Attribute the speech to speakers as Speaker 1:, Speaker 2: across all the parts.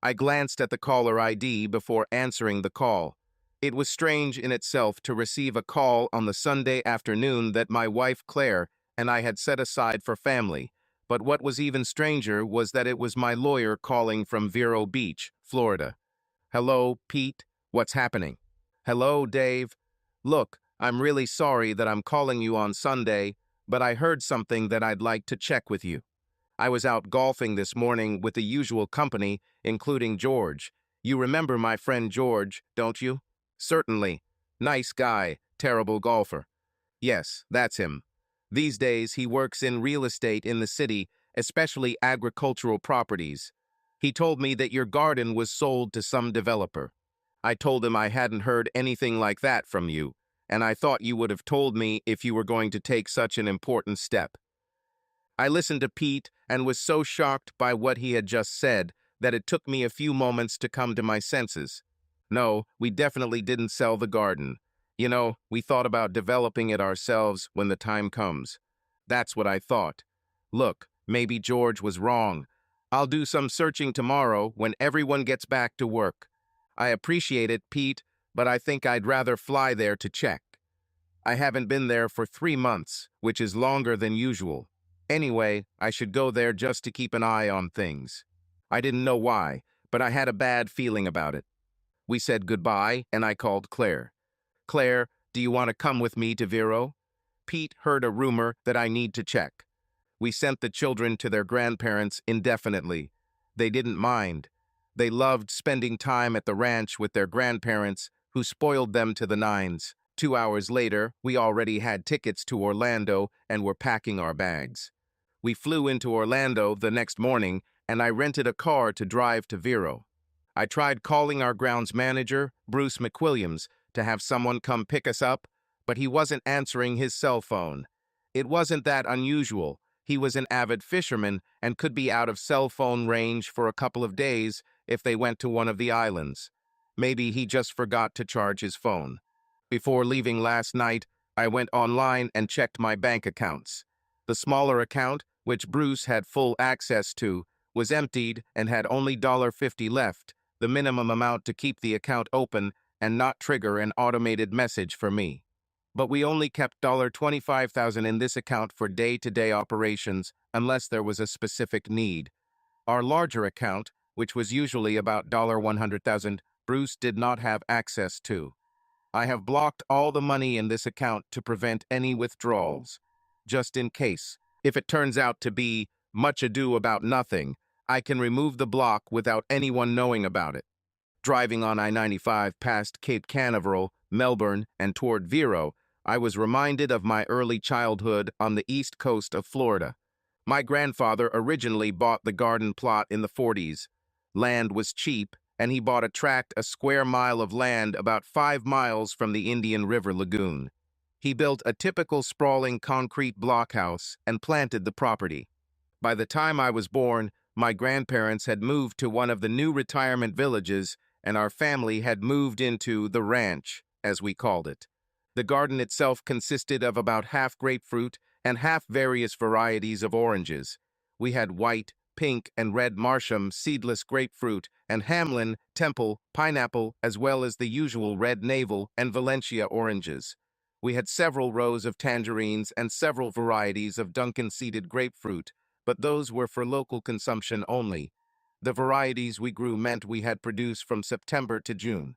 Speaker 1: I glanced at the caller ID before answering the call. It was strange in itself to receive a call on the Sunday afternoon that my wife Claire and I had set aside for family, but what was even stranger was that it was my lawyer calling from Vero Beach, Florida. Hello, Pete. What's happening? Hello, Dave. Look, I'm really sorry that I'm calling you on Sunday, but I heard something that I'd like to check with you. I was out golfing this morning with the usual company, including George. You remember my friend George, don't you? Certainly. Nice guy, terrible golfer. Yes, that's him. These days, he works in real estate in the city, especially agricultural properties. He told me that your garden was sold to some developer. I told him I hadn't heard anything like that from you, and I thought you would have told me if you were going to take such an important step. I listened to Pete and was so shocked by what he had just said that it took me a few moments to come to my senses. No, we definitely didn't sell the garden. You know, we thought about developing it ourselves when the time comes. That's what I thought. Look, maybe George was wrong. I'll do some searching tomorrow when everyone gets back to work. I appreciate it, Pete, but I think I'd rather fly there to check. I haven't been there for 3 months, which is longer than usual. Anyway, I should go there just to keep an eye on things. I didn't know why, but I had a bad feeling about it. We said goodbye, and I called Claire. Claire, do you want to come with me to Vero? Pete heard a rumor that I need to check. We sent the children to their grandparents indefinitely. They didn't mind. They loved spending time at the ranch with their grandparents, who spoiled them to the nines. 2 hours later, we already had tickets to Orlando and were packing our bags. We flew into Orlando the next morning, and I rented a car to drive to Vero. I tried calling our grounds manager, Bruce McWilliams, to have someone come pick us up, but he wasn't answering his cell phone. It wasn't that unusual. He was an avid fisherman and could be out of cell phone range for a couple of days if they went to one of the islands. Maybe he just forgot to charge his phone. Before leaving last night, I went online and checked my bank accounts. The smaller account, which Bruce had full access to, was emptied and had only $50 left, the minimum amount to keep the account open and not trigger an automated message for me. But we only kept $25,000 in this account for day-to-day operations unless there was a specific need. Our larger account, which was usually about $100,000, Bruce did not have access to. I have blocked all the money in this account to prevent any withdrawals. Just in case. If it turns out to be much ado about nothing, I can remove the block without anyone knowing about it. Driving on I-95 past Cape Canaveral, Melbourne, and toward Vero, I was reminded of my early childhood on the east coast of Florida. My grandfather originally bought the garden plot in the 40s. Land was cheap, and he bought a tract a square mile of land about 5 miles from the Indian River Lagoon. He built a typical sprawling concrete blockhouse and planted the property. By the time I was born, my grandparents had moved to one of the new retirement villages, and our family had moved into the ranch, as we called it. The garden itself consisted of about half grapefruit and half various varieties of oranges. We had white, pink, and red Marsham seedless grapefruit, and Hamlin, Temple, pineapple, as well as the usual red Navel and Valencia oranges. We had several rows of tangerines and several varieties of Duncan-seeded grapefruit, but those were for local consumption only. The varieties we grew meant we had produce from September to June.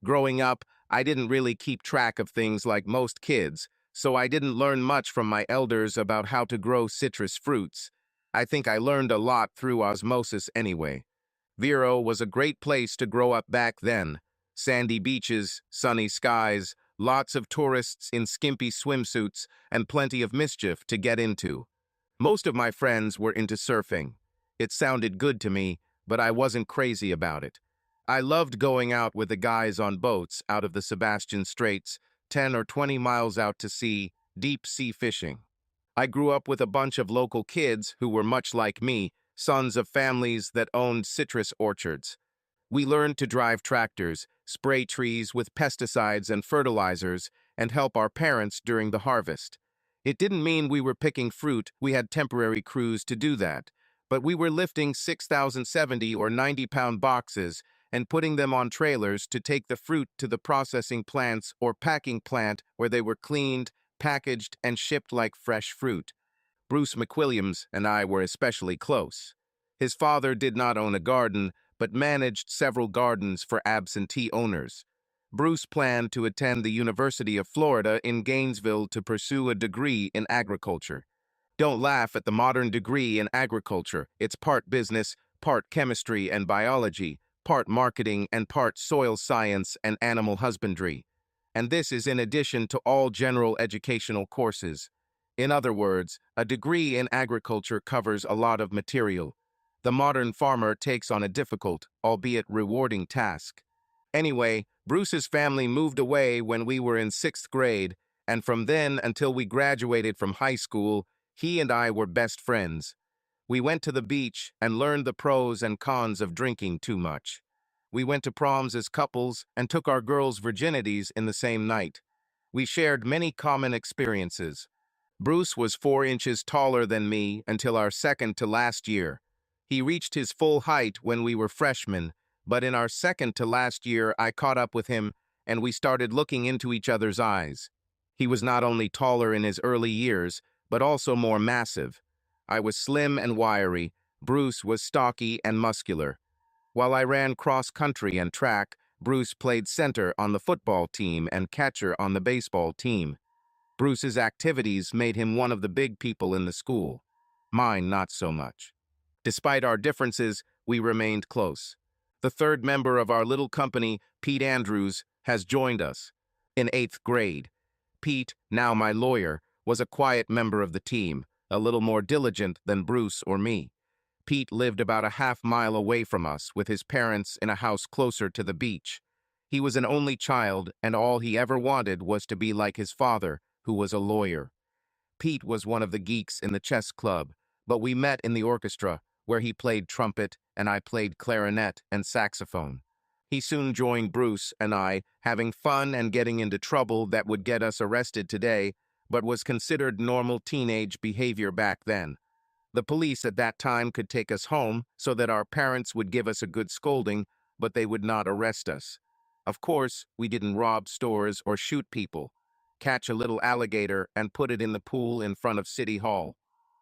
Speaker 1: Growing up, I didn't really keep track of things like most kids, so I didn't learn much from my elders about how to grow citrus fruits. I think I learned a lot through osmosis anyway. Vero was a great place to grow up back then. Sandy beaches, sunny skies, lots of tourists in skimpy swimsuits, and plenty of mischief to get into. Most of my friends were into surfing. It sounded good to me, but I wasn't crazy about it. I loved going out with the guys on boats out of the Sebastian Straits, 10 or 20 miles out to sea, deep sea fishing. I grew up with a bunch of local kids who were much like me, sons of families that owned citrus orchards. We learned to drive tractors, spray trees with pesticides and fertilizers, and help our parents during the harvest. It didn't mean we were picking fruit, we had temporary crews to do that, But we were lifting 6,070 or 90-pound boxes and putting them on trailers to take the fruit to the processing plants or packing plant where they were cleaned, packaged, and shipped like fresh fruit. Bruce McWilliams and I were especially close. His father did not own a garden, but managed several gardens for absentee owners. Bruce planned to attend the University of Florida in Gainesville to pursue a degree in agriculture. Don't laugh at the modern degree in agriculture. It's part business, part chemistry and biology, part marketing and part soil science and animal husbandry. And this is in addition to all general educational courses. In other words, a degree in agriculture covers a lot of material. The modern farmer takes on a difficult, albeit rewarding task. Anyway, Bruce's family moved away when we were in 6th grade, and from then until we graduated from high school, he and I were best friends. We went to the beach and learned the pros and cons of drinking too much. We went to proms as couples and took our girls' virginities in the same night. We shared many common experiences. Bruce was 4 inches taller than me until our second to last year. He reached his full height when we were freshmen, but in our second to last year I caught up with him and we started looking into each other's eyes. He was not only taller in his early years, but also more massive. I was slim and wiry. Bruce was stocky and muscular. While I ran cross-country and track, Bruce played center on the football team and catcher on the baseball team. Bruce's activities made him one of the big people in the school. Mine not so much. Despite our differences, we remained close. The third member of our little company, Pete Andrews, has joined us. In 8th grade, Pete, now my lawyer, was a quiet member of the team, a little more diligent than Bruce or me. Pete lived about a half-mile away from us with his parents in a house closer to the beach. He was an only child, and all he ever wanted was to be like his father, who was a lawyer. Pete was one of the geeks in the chess club, but we met in the orchestra, where he played trumpet and I played clarinet and saxophone. He soon joined Bruce and I, having fun and getting into trouble that would get us arrested today, but was considered normal teenage behavior back then. The police at that time could take us home so that our parents would give us a good scolding, but they would not arrest us. Of course, we didn't rob stores or shoot people, catch a little alligator and put it in the pool in front of City Hall.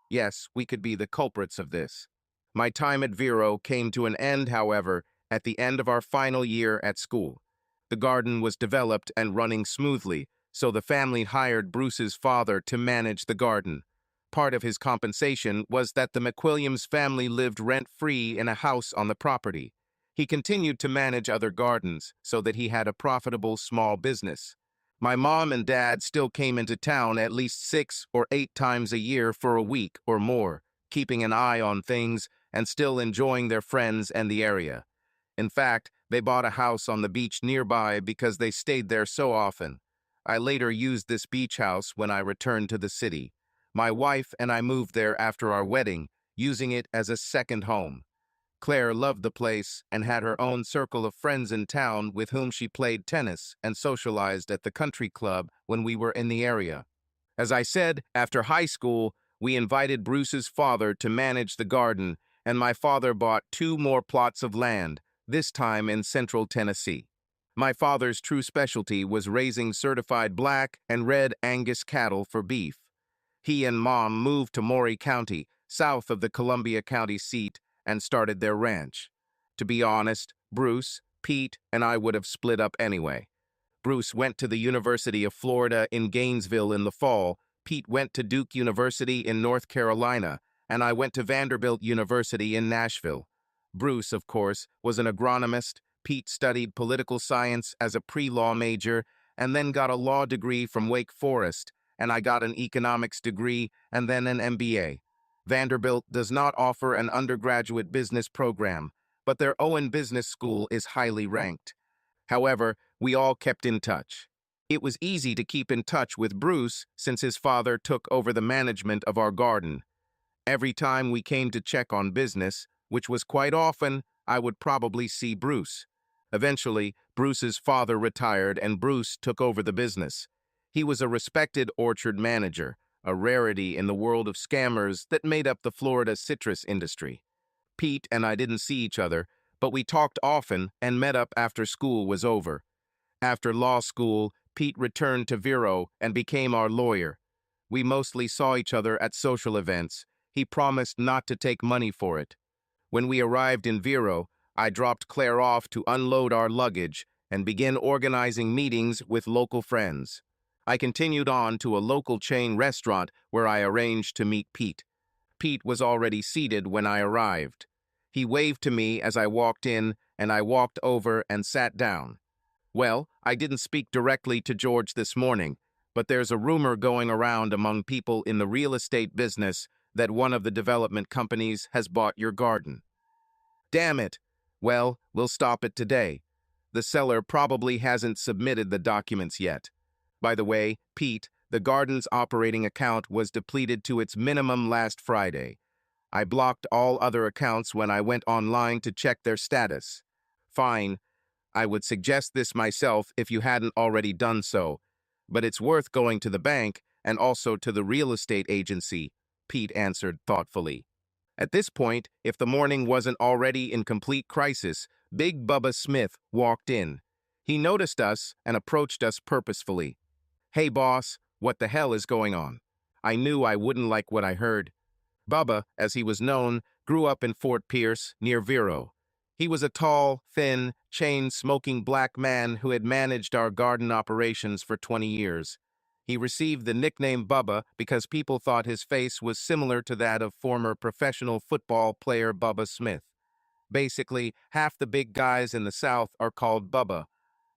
Speaker 1: Yes, we could be the culprits of this. My time at Vero came to an end, however, at the end of our final year at school. The garden was developed and running smoothly, so the family hired Bruce's father to manage the garden. Part of his compensation was that the McWilliams family lived rent-free in a house on the property. He continued to manage other gardens so that he had a profitable small business. My mom and dad still came into town at least 6 or 8 times a year for a week or more, keeping an eye on things and still enjoying their friends and the area. In fact, they bought a house on the beach nearby because they stayed there so often. I later used this beach house when I returned to the city. My wife and I moved there after our wedding, using it as a second home. Claire loved the place and had her own circle of friends in town with whom she played tennis and socialized at the country club when we were in the area. As I said, after high school, we invited Bruce's father to manage the garden, and my father bought 2 more plots of land, this time in central Tennessee. My father's true specialty was raising certified black and red Angus cattle for beef. He and Mom moved to Maury County, south of the Columbia County seat, and started their ranch. To be honest, Bruce, Pete, and I would have split up anyway. Bruce went to the University of Florida in Gainesville in the fall, Pete went to Duke University in North Carolina, and I went to Vanderbilt University in Nashville. Bruce, of course, was an agronomist. Pete studied political science as a pre-law major and then got a law degree from Wake Forest, and I got an economics degree and then an MBA. Vanderbilt does not offer an undergraduate business program, but their Owen Business School is highly ranked. However, we all kept in touch. It was easy to keep in touch with Bruce since his father took over the management of our garden. Every time we came to check on business, which was quite often, I would probably see Bruce. Eventually, Bruce's father retired and Bruce took over the business. He was a respected orchard manager, a rarity in the world of scammers that made up the Florida citrus industry. Pete and I didn't see each other, but we talked often and met up after school was over. After law school, Pete returned to Vero and became our lawyer. We mostly saw each other at social events. He promised not to take money for it. When we arrived in Vero, I dropped Claire off to unload our luggage and begin organizing meetings with local friends. I continued on to a local chain restaurant where I arranged to meet Pete. Pete was already seated when I arrived. He waved to me as I walked in, and I walked over and sat down. Well, I didn't speak directly to George this morning, but there's a rumor going around among people in the real estate business that one of the development companies has bought your garden. Damn it! Well, we'll stop it today. The seller probably hasn't submitted the documents yet. By the way, Pete, the garden's operating account was depleted to its minimum last Friday. I blocked all other accounts when I went online to check their status. Fine, I would suggest this myself if you hadn't already done so, but it's worth going to the bank and also to the real estate agency, Pete answered thoughtfully. At this point, if the morning wasn't already in complete crisis, Big Bubba Smith walked in. He noticed us and approached us purposefully. Hey boss, what the hell is going on? I knew I wouldn't like what I heard. Bubba, as he was known, grew up in Fort Pierce, near Vero. He was a tall, thin, chain-smoking black man who had managed our garden operations for 20 years. He received the nickname Bubba because people thought his face was similar to that of former professional football player Bubba Smith. Basically, half the big guys in the South are called Bubba.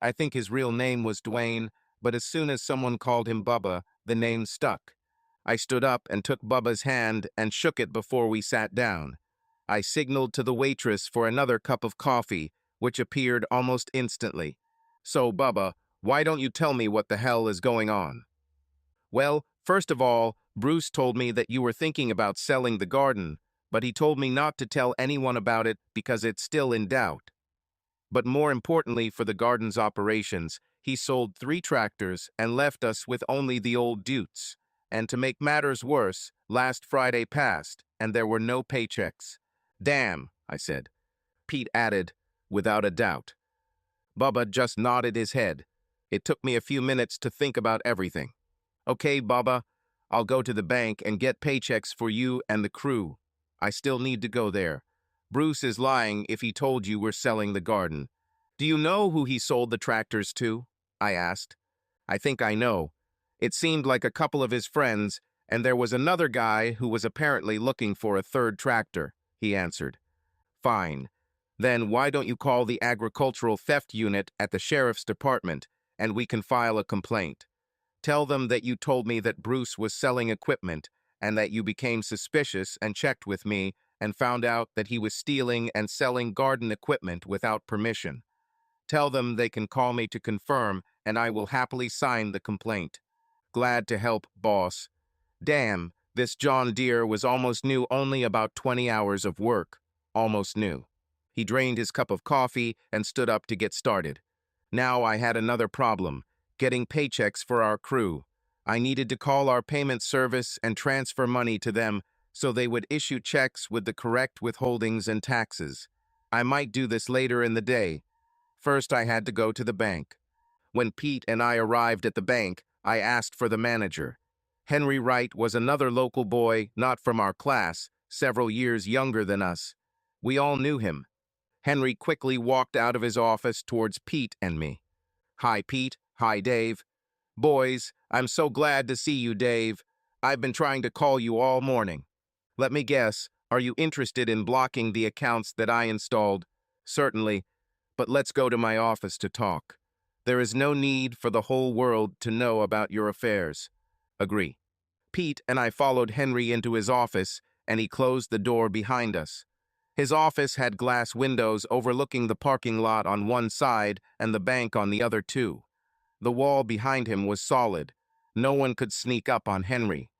Speaker 1: I think his real name was Dwayne, but as soon as someone called him Bubba, the name stuck. I stood up and took Bubba's hand and shook it before we sat down. I signaled to the waitress for another cup of coffee, which appeared almost instantly. So, Bubba, why don't you tell me what the hell is going on? Well, first of all, Bruce told me that you were thinking about selling the garden, but he told me not to tell anyone about it because it's still in doubt. But more importantly for the garden's operations, he sold 3 tractors and left us with only the old Dutes. And to make matters worse, last Friday passed, and there were no paychecks. Damn, I said. Pete added, without a doubt. Bubba just nodded his head. It took me a few minutes to think about everything. Okay, Bubba, I'll go to the bank and get paychecks for you and the crew. I still need to go there. Bruce is lying if he told you we're selling the garden. Do you know who he sold the tractors to? I asked. I think I know. It seemed like a couple of his friends, and there was another guy who was apparently looking for a 3rd tractor, he answered. Fine. Then why don't you call the agricultural theft unit at the sheriff's department, and we can file a complaint. Tell them that you told me that Bruce was selling equipment, and that you became suspicious and checked with me and found out that he was stealing and selling garden equipment without permission. Tell them they can call me to confirm, and I will happily sign the complaint. Glad to help, boss. Damn, this John Deere was almost new only about 20 hours of work. Almost new. He drained his cup of coffee and stood up to get started. Now I had another problem, getting paychecks for our crew. I needed to call our payment service and transfer money to them so they would issue checks with the correct withholdings and taxes. I might do this later in the day. First, I had to go to the bank. When Pete and I arrived at the bank, I asked for the manager. Henry Wright was another local boy, not from our class, several years younger than us. We all knew him. Henry quickly walked out of his office towards Pete and me. Hi, Pete. Hi, Dave. Boys, I'm so glad to see you, Dave. I've been trying to call you all morning. Let me guess, are you interested in blocking the accounts that I installed? Certainly, but let's go to my office to talk. There is no need for the whole world to know about your affairs. Agree. Pete and I followed Henry into his office, and he closed the door behind us. His office had glass windows overlooking the parking lot on one side and the bank on the other too. The wall behind him was solid. No one could sneak up on Henry.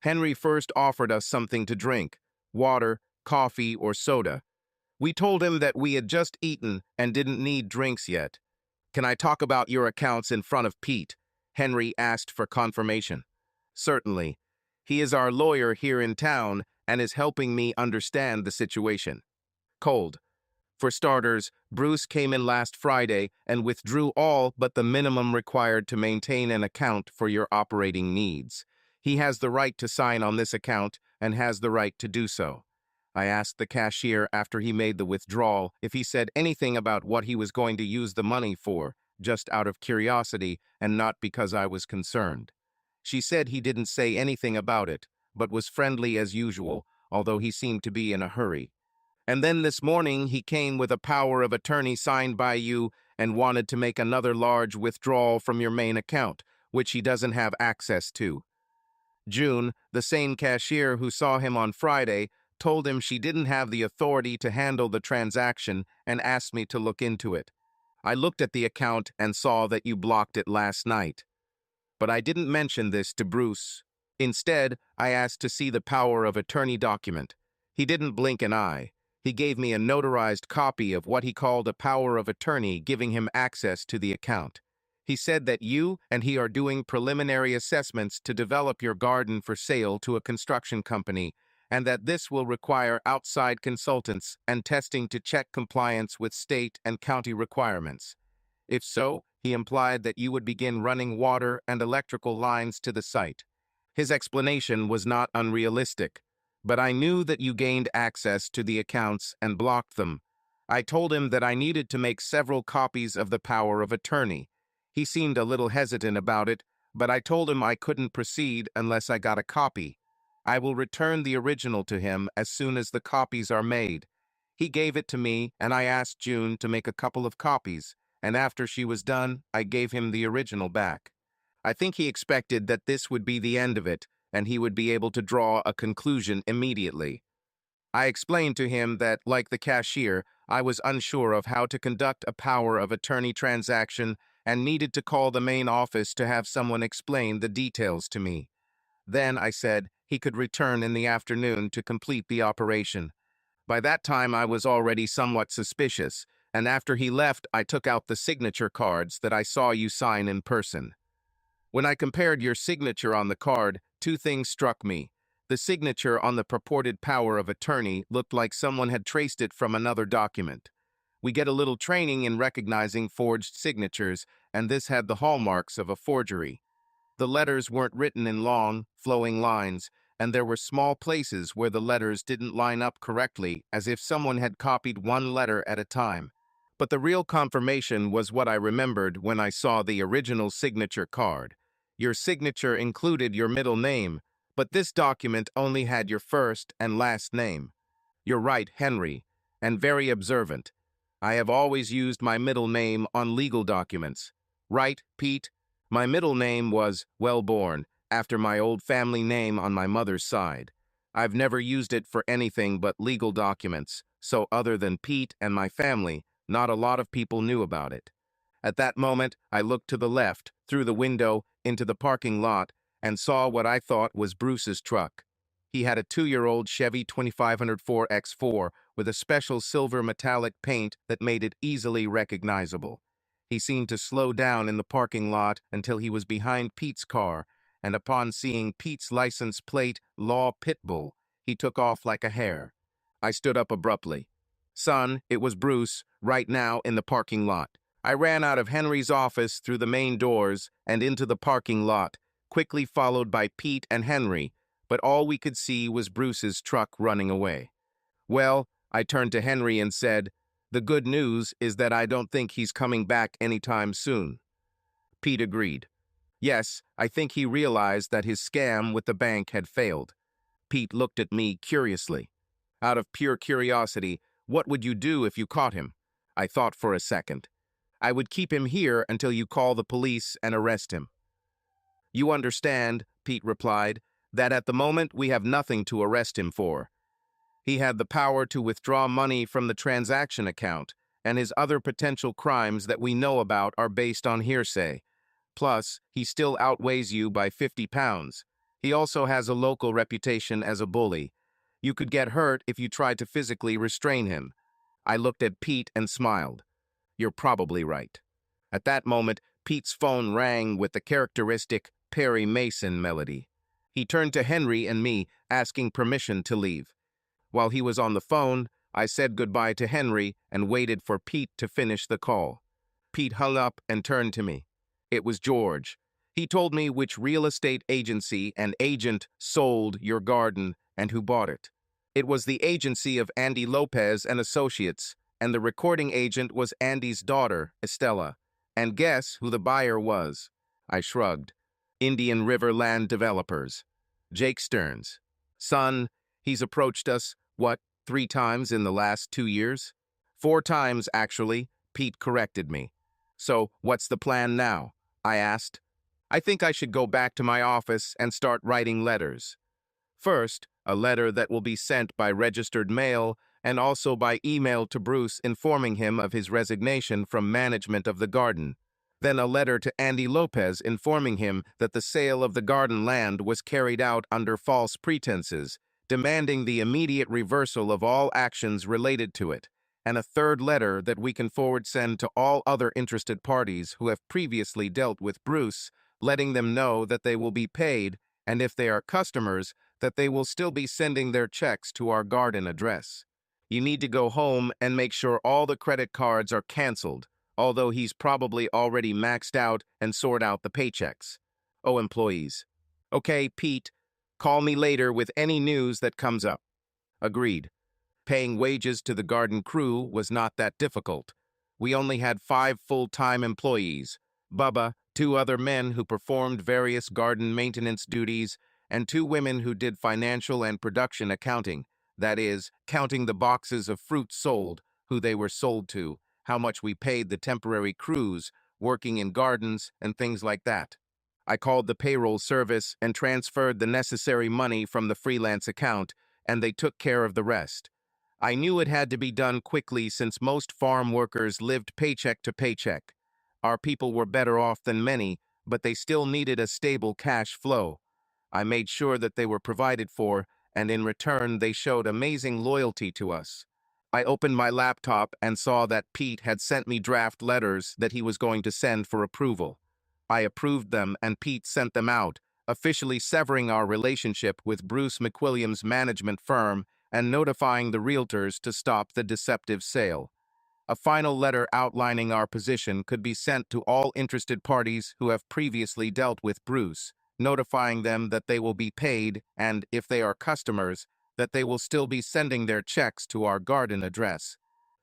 Speaker 1: Henry first offered us something to drink, water, coffee, or soda. We told him that we had just eaten and didn't need drinks yet. Can I talk about your accounts in front of Pete? Henry asked for confirmation. Certainly. He is our lawyer here in town and is helping me understand the situation. Cold. For starters, Bruce came in last Friday and withdrew all but the minimum required to maintain an account for your operating needs. He has the right to sign on this account and has the right to do so. I asked the cashier after he made the withdrawal if he said anything about what he was going to use the money for, just out of curiosity and not because I was concerned. She said he didn't say anything about it, but was friendly as usual, although he seemed to be in a hurry. And then this morning he came with a power of attorney signed by you and wanted to make another large withdrawal from your main account, which he doesn't have access to. June, the same cashier who saw him on Friday, told him she didn't have the authority to handle the transaction and asked me to look into it. I looked at the account and saw that you blocked it last night. But I didn't mention this to Bruce. Instead, I asked to see the power of attorney document. He didn't blink an eye. He gave me a notarized copy of what he called a power of attorney giving him access to the account. He said that you and he are doing preliminary assessments to develop your garden for sale to a construction company, and that this will require outside consultants and testing to check compliance with state and county requirements. If so, he implied that you would begin running water and electrical lines to the site. His explanation was not unrealistic, but I knew that you gained access to the accounts and blocked them. I told him that I needed to make several copies of the power of attorney. He seemed a little hesitant about it, but I told him I couldn't proceed unless I got a copy. I will return the original to him as soon as the copies are made. He gave it to me, and I asked June to make a couple of copies, and after she was done, I gave him the original back. I think he expected that this would be the end of it, and he would be able to draw a conclusion immediately. I explained to him that, like the cashier, I was unsure of how to conduct a power of attorney transaction and needed to call the main office to have someone explain the details to me. Then, I said, he could return in the afternoon to complete the operation. By that time, I was already somewhat suspicious, and after he left, I took out the signature cards that I saw you sign in person. When I compared your signature on the card, two things struck me. The signature on the purported power of attorney looked like someone had traced it from another document. We get a little training in recognizing forged signatures, and this had the hallmarks of a forgery. The letters weren't written in long, flowing lines, and there were small places where the letters didn't line up correctly, as if someone had copied one letter at a time. But the real confirmation was what I remembered when I saw the original signature card. Your signature included your middle name, but this document only had your first and last name. You're right, Henry, and very observant. I have always used my middle name on legal documents. Right, Pete? My middle name was Wellborn, after my old family name on my mother's side. I've never used it for anything but legal documents, so other than Pete and my family, not a lot of people knew about it. At that moment, I looked to the left, through the window, into the parking lot, and saw what I thought was Bruce's truck. He had a 2-year-old Chevy 2504 X4 with a special silver metallic paint that made it easily recognizable. He seemed to slow down in the parking lot until he was behind Pete's car, and upon seeing Pete's license plate, Law Pitbull, he took off like a hare. I stood up abruptly. Son, it was Bruce, right now in the parking lot. I ran out of Henry's office through the main doors and into the parking lot, quickly followed by Pete and Henry, but all we could see was Bruce's truck running away. Well, I turned to Henry and said, the good news is that I don't think he's coming back anytime soon. Pete agreed. Yes, I think he realized that his scam with the bank had failed. Pete looked at me curiously. Out of pure curiosity, what would you do if you caught him? I thought for a second. I would keep him here until you call the police and arrest him. You understand, Pete replied, that at the moment we have nothing to arrest him for. He had the power to withdraw money from the transaction account, and his other potential crimes that we know about are based on hearsay. Plus, he still outweighs you by 50 pounds. He also has a local reputation as a bully. You could get hurt if you tried to physically restrain him. I looked at Pete and smiled. You're probably right. At that moment, Pete's phone rang with the characteristic Perry Mason melody. He turned to Henry and me, asking permission to leave. While he was on the phone, I said goodbye to Henry and waited for Pete to finish the call. Pete hung up and turned to me. It was George. He told me which real estate agency and agent sold your garden and who bought it. It was the agency of Andy Lopez and Associates, and the recording agent was Andy's daughter, Estella. And guess who the buyer was? I shrugged. Indian River Land Developers. Jake Stearns. Son, he's approached us, what, 3 times in the last 2 years? 4 times, actually, Pete corrected me. So, what's the plan now? I asked. I think I should go back to my office and start writing letters. First, a letter that will be sent by registered mail and also by email to Bruce informing him of his resignation from management of the garden. Then a letter to Andy Lopez informing him that the sale of the garden land was carried out under false pretenses, demanding the immediate reversal of all actions related to it, and a third letter that we can forward send to all other interested parties who have previously dealt with Bruce, letting them know that they will be paid, and if they are customers, that they will still be sending their checks to our garden address. You need to go home and make sure all the credit cards are canceled, although he's probably already maxed out, and sort out the paychecks. Oh, employees. Okay, Pete, call me later with any news that comes up. Agreed. Paying wages to the garden crew was not that difficult. We only had 5 full-time employees, Bubba, 2 other men who performed various garden maintenance duties, and 2 women who did financial and production accounting, that is, counting the boxes of fruit sold, who they were sold to, how much we paid the temporary crews, working in gardens, and things like that. I called the payroll service and transferred the necessary money from the freelance account, and they took care of the rest. I knew it had to be done quickly since most farm workers lived paycheck to paycheck. Our people were better off than many, but they still needed a stable cash flow. I made sure that they were provided for, and in return they showed amazing loyalty to us. I opened my laptop and saw that Pete had sent me draft letters that he was going to send for approval. I approved them and Pete sent them out, officially severing our relationship with Bruce McWilliams' management firm and notifying the realtors to stop the deceptive sale. A final letter outlining our position could be sent to all interested parties who have previously dealt with Bruce, notifying them that they will be paid and, if they are customers, that they will still be sending their checks to our garden address.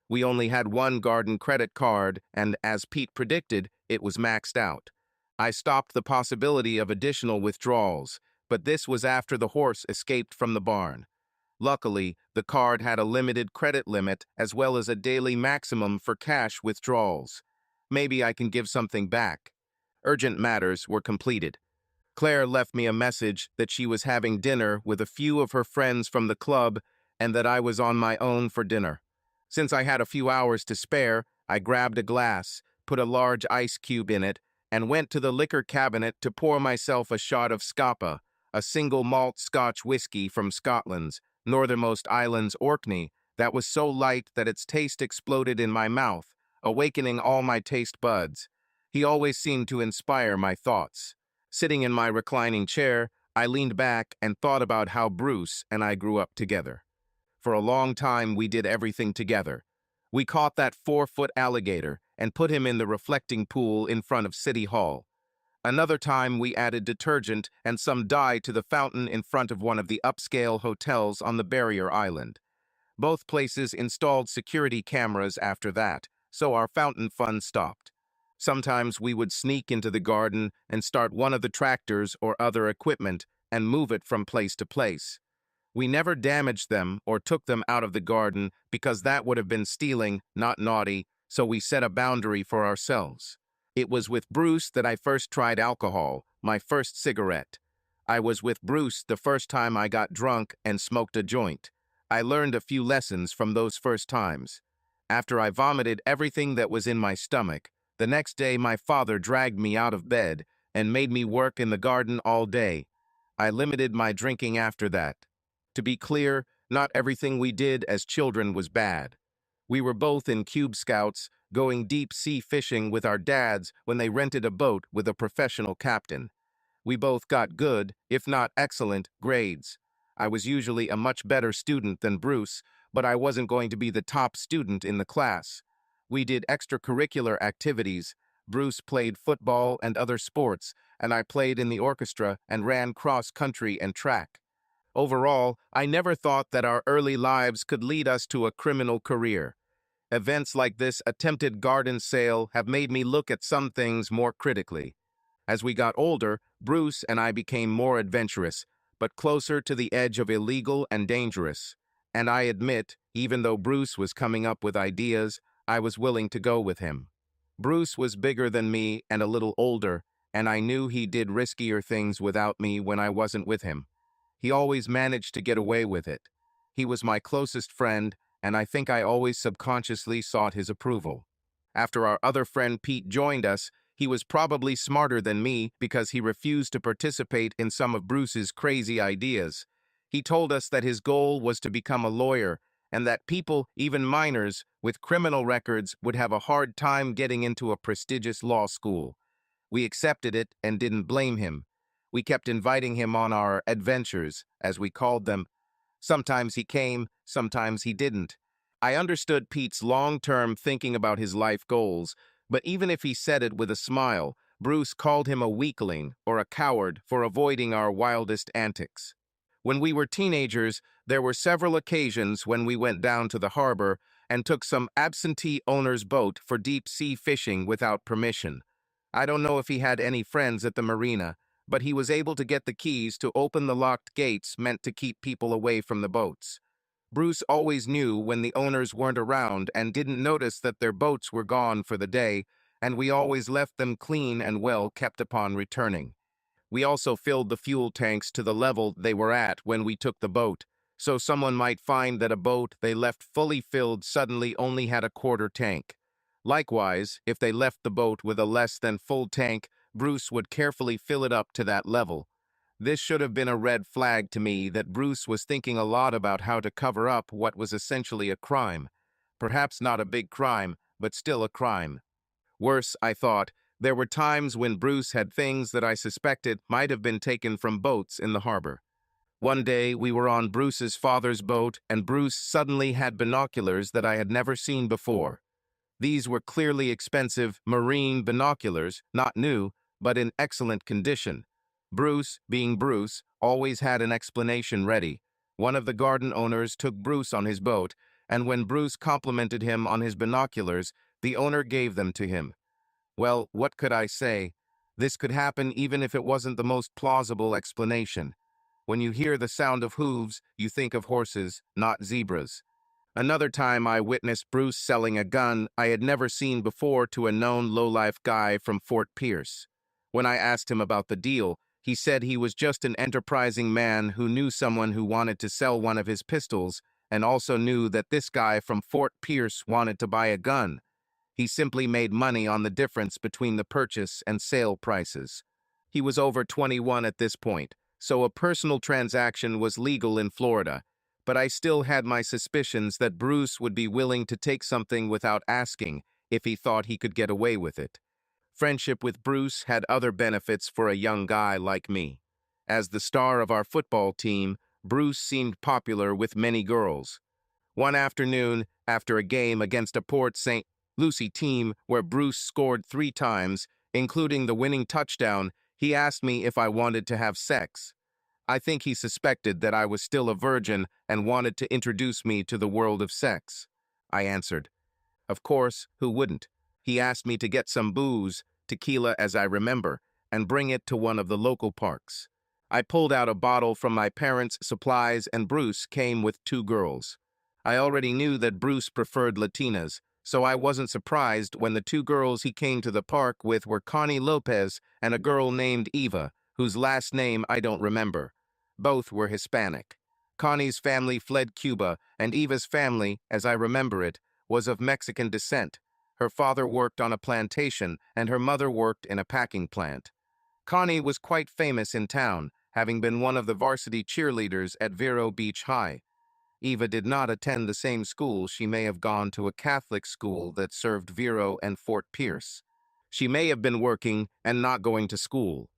Speaker 1: We only had 1 garden credit card, and as Pete predicted, it was maxed out. I stopped the possibility of additional withdrawals, but this was after the horse escaped from the barn. Luckily, the card had a limited credit limit as well as a daily maximum for cash withdrawals. Maybe I can give something back. Urgent matters were completed. Claire left me a message that she was having dinner with a few of her friends from the club and that I was on my own for dinner. Since I had a few hours to spare, I grabbed a glass, put a large ice cube in it, and went to the liquor cabinet to pour myself a shot of Scapa, a single malt Scotch whiskey from Scotland's northernmost island's Orkney that was so light that its taste exploded in my mouth, awakening all my taste buds. He always seemed to inspire my thoughts. Sitting in my reclining chair, I leaned back and thought about how Bruce and I grew up together. For a long time, we did everything together. We caught that 4-foot alligator and put him in the reflecting pool in front of City Hall. Another time, we added detergent and some dye to the fountain in front of one of the upscale hotels on the Barrier Island. Both places installed security cameras after that, so our fountain fun stopped. Sometimes we would sneak into the garden and start one of the tractors or other equipment and move it from place to place. We never damaged them or took them out of the garden because that would have been stealing, not naughty, so we set a boundary for ourselves. It was with Bruce that I first tried alcohol, my first cigarette. I was with Bruce the first time I got drunk and smoked a joint. I learned a few lessons from those first times. After I vomited everything that was in my stomach, the next day my father dragged me out of bed and made me work in the garden all day. I limited my drinking after that. To be clear, not everything we did as children was bad. We were both in Cube Scouts, going deep-sea fishing with our dads when they rented a boat with a professional captain. We both got good, if not excellent, grades. I was usually a much better student than Bruce, but I wasn't going to be the top student in the class. We did extracurricular activities. Bruce played football and other sports, and I played in the orchestra and ran cross-country and track. Overall, I never thought that our early lives could lead us to a criminal career. Events like this attempted garden sale have made me look at some things more critically. As we got older, Bruce and I became more adventurous, but closer to the edge of illegal and dangerous. And I admit, even though Bruce was coming up with ideas, I was willing to go with him. Bruce was bigger than me and a little older, and I knew he did riskier things without me when I wasn't with him. He always managed to get away with it. He was my closest friend, and I think I always subconsciously sought his approval. After our other friend Pete joined us, he was probably smarter than me because he refused to participate in some of Bruce's crazy ideas. He told us that his goal was to become a lawyer and that people, even minors, with criminal records would have a hard time getting into a prestigious law school. We accepted it and didn't blame him. We kept inviting him on our adventures, as we called them. Sometimes he came, sometimes he didn't. I understood Pete's long-term thinking about his life goals, but even if he said it with a smile, Bruce called him a weakling or a coward for avoiding our wildest antics. When we were teenagers, there were several occasions when we went down to the harbor and took some absentee owner's boat for deep-sea fishing without permission. I don't know if he had any friends at the marina, but he was able to get the keys to open the locked gates meant to keep people away from the boats. Bruce always knew when the owners weren't around and didn't notice that their boats were gone for the day, and we always left them clean and well kept upon returning. We also filled the fuel tanks to the level they were at when we took the boat, so someone might find that a boat they left fully filled suddenly only had a quarter tank. Likewise, if they left the boat with a less than full tank, Bruce would carefully fill it up to that level. This should have been a red flag to me that Bruce was thinking a lot about how to cover up what was essentially a crime. Perhaps not a big crime, but still a crime. Worse, I thought, there were times when Bruce had things that I suspected might have been taken from boats in the harbor. One day, we were on Bruce's father's boat, and Bruce suddenly had binoculars that I had never seen before. These were clearly expensive marine binoculars, not new, but in excellent condition. Bruce, being Bruce, always had an explanation ready. One of the garden owners took Bruce on his boat, and when Bruce complimented him on his binoculars, the owner gave them to him. Well, what could I say? This could happen even if it wasn't the most plausible explanation. When you hear the sound of hooves, you think of horses, not zebras. Another time I witnessed Bruce selling a gun I had never seen before to a known lowlife guy from Fort Pierce. When I asked him about the deal, he said he was just an enterprising man who knew someone who wanted to sell one of his pistols and also knew that this guy from Fort Pierce wanted to buy a gun. He simply made money on the difference between the purchase and sale prices. He was over 21 at this point, so a personal transaction was legal in Florida, but I still had my suspicions that Bruce would be willing to take something without asking if he thought he could get away with it. Friendship with Bruce had other benefits for a young guy like me. As the star of our football team, Bruce seemed popular with many girls. One afternoon, after a game against a Port St. Lucie team where Bruce scored 3 times, including the winning touchdown, he asked me if I wanted to have sex. I think he suspected that I was still a virgin and wanted to introduce me to the world of sex. I answered, "Of course, who wouldn't?" He asked me to get some booze, tequila as I remember, and bring it to one of the local parks. I pulled out a bottle from my parents' supplies and Bruce came with 2 girls. I already knew that Bruce preferred Latinas, so I wasn't surprised when the 2 girls he came to the park with were Connie Lopez and a girl named Eva, whose last name I don't remember. Both were Hispanic. Connie's family fled Cuba, and Eva's family, as I remember it, was of Mexican descent. Her father worked on a plantation, and her mother worked in a packing plant. Connie was quite famous in town, having been one of the varsity cheerleaders at Vero Beach High. Eva did not attend the same school. She may have gone to a Catholic school that served Vero and Fort Pierce. She may have been working and not going to school.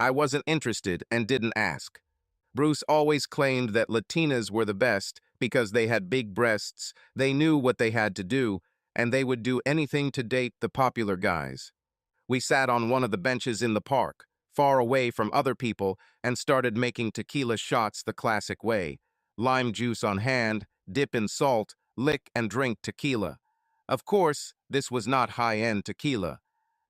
Speaker 1: I wasn't interested and didn't ask. Bruce always claimed that Latinas were the best because they had big breasts, they knew what they had to do, and they would do anything to date the popular guys. We sat on one of the benches in the park, far away from other people, and started making tequila shots the classic way. Lime juice on hand, dip in salt, lick and drink tequila. Of course, this was not high-end tequila.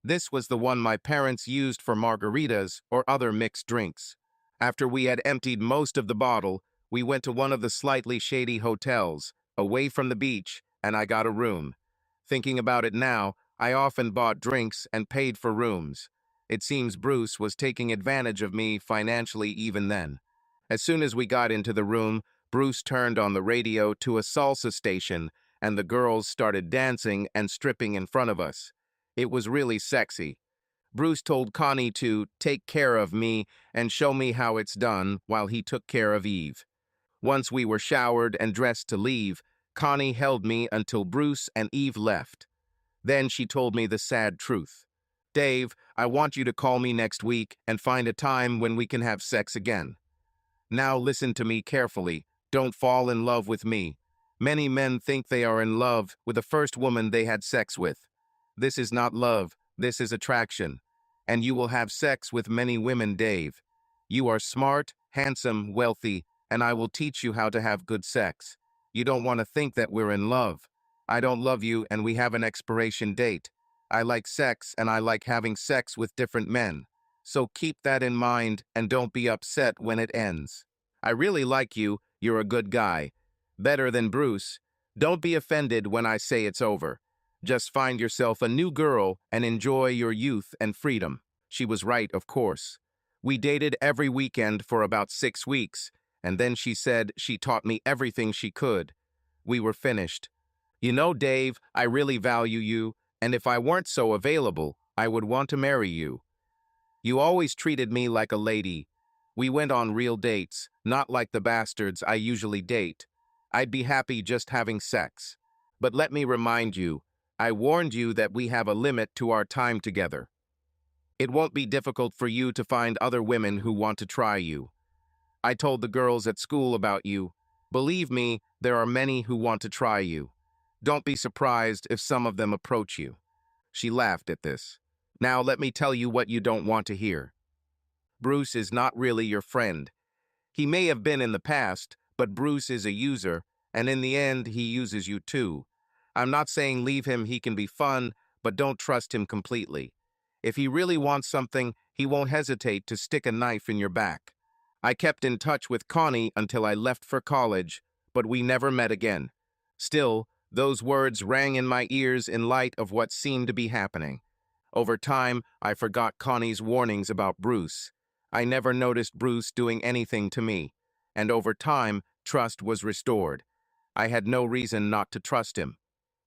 Speaker 1: This was the one my parents used for margaritas or other mixed drinks. After we had emptied most of the bottle, we went to one of the slightly shady hotels, away from the beach, and I got a room. Thinking about it now, I often bought drinks and paid for rooms. It seems Bruce was taking advantage of me financially even then. As soon as we got into the room, Bruce turned on the radio to a salsa station, and the girls started dancing and stripping in front of us. It was really sexy. Bruce told Connie to take care of me and show me how it's done while he took care of Eve. Once we were showered and dressed to leave, Connie held me until Bruce and Eve left. Then she told me the sad truth. "Dave, I want you to call me next week and find a time when we can have sex again. Now listen to me carefully. Don't fall in love with me. Many men think they are in love with the first woman they had sex with. This is not love, this is attraction. And you will have sex with many women, Dave. You are smart, handsome, wealthy, and I will teach you how to have good sex. You don't want to think that we're in love. I don't love you and we have an expiration date. I like sex and I like having sex with different men. So keep that in mind and don't be upset when it ends. I really like you, you're a good guy. Better than Bruce. Don't be offended when I say it's over. Just find yourself a new girl and enjoy your youth and freedom." She was right, of course. We dated every weekend for about 6 weeks, and then she said she taught me everything she could. We were finished. "You know, Dave, I really value you, and if I weren't so available, I would want to marry you. You always treated me like a lady. We went on real dates, not like the bastards I usually date. I'd be happy just having sex. But let me remind you, I warned you that we have a limit to our time together. It won't be difficult for you to find other women who want to try you. I told the girls at school about you. Believe me, there are many who want to try you. Don't be surprised if some of them approach you." She laughed at this. "Now let me tell you what you don't want to hear. Bruce is not really your friend. He may have been in the past, but Bruce is a user, and in the end, he uses you too. I'm not saying leave him, he can be fun, but don't trust him completely. If he really wants something, he won't hesitate to stick a knife in your back. I kept in touch with Connie until I left for college, but we never met again. Still, those words rang in my ears in light of what seemed to be happening. Over time, I forgot Connie's warnings about Bruce. I never noticed Bruce doing anything to me, and over time, trust was restored. I had no reason not to trust him.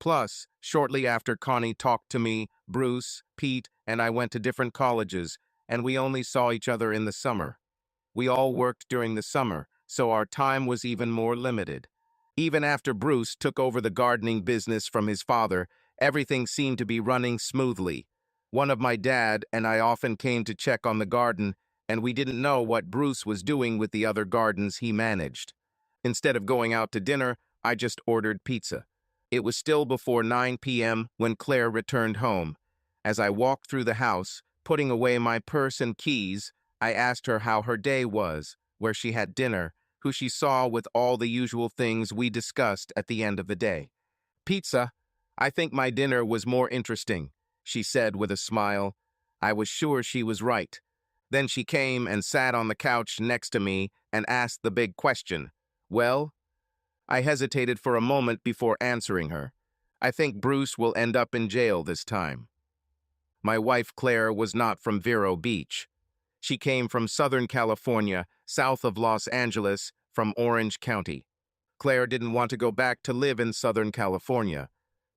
Speaker 1: Plus, shortly after Connie talked to me, Bruce, Pete, and I went to different colleges, and we only saw each other in the summer. We all worked during the summer, so our time was even more limited. Even after Bruce took over the gardening business from his father, everything seemed to be running smoothly. One of my dad and I often came to check on the garden, and we didn't know what Bruce was doing with the other gardens he managed. Instead of going out to dinner, I just ordered pizza. It was still before 9 p.m. when Claire returned home. As I walked through the house, putting away my purse and keys, I asked her how her day was, where she had dinner, who she saw with all the usual things we discussed at the end of the day. "Pizza. I think my dinner was more interesting," she said with a smile. I was sure she was right. Then she came and sat on the couch next to me and asked the big question. "Well?" I hesitated for a moment before answering her. "I think Bruce will end up in jail this time." My wife Claire was not from Vero Beach. She came from Southern California, south of Los Angeles, from Orange County. Claire didn't want to go back to live in Southern California.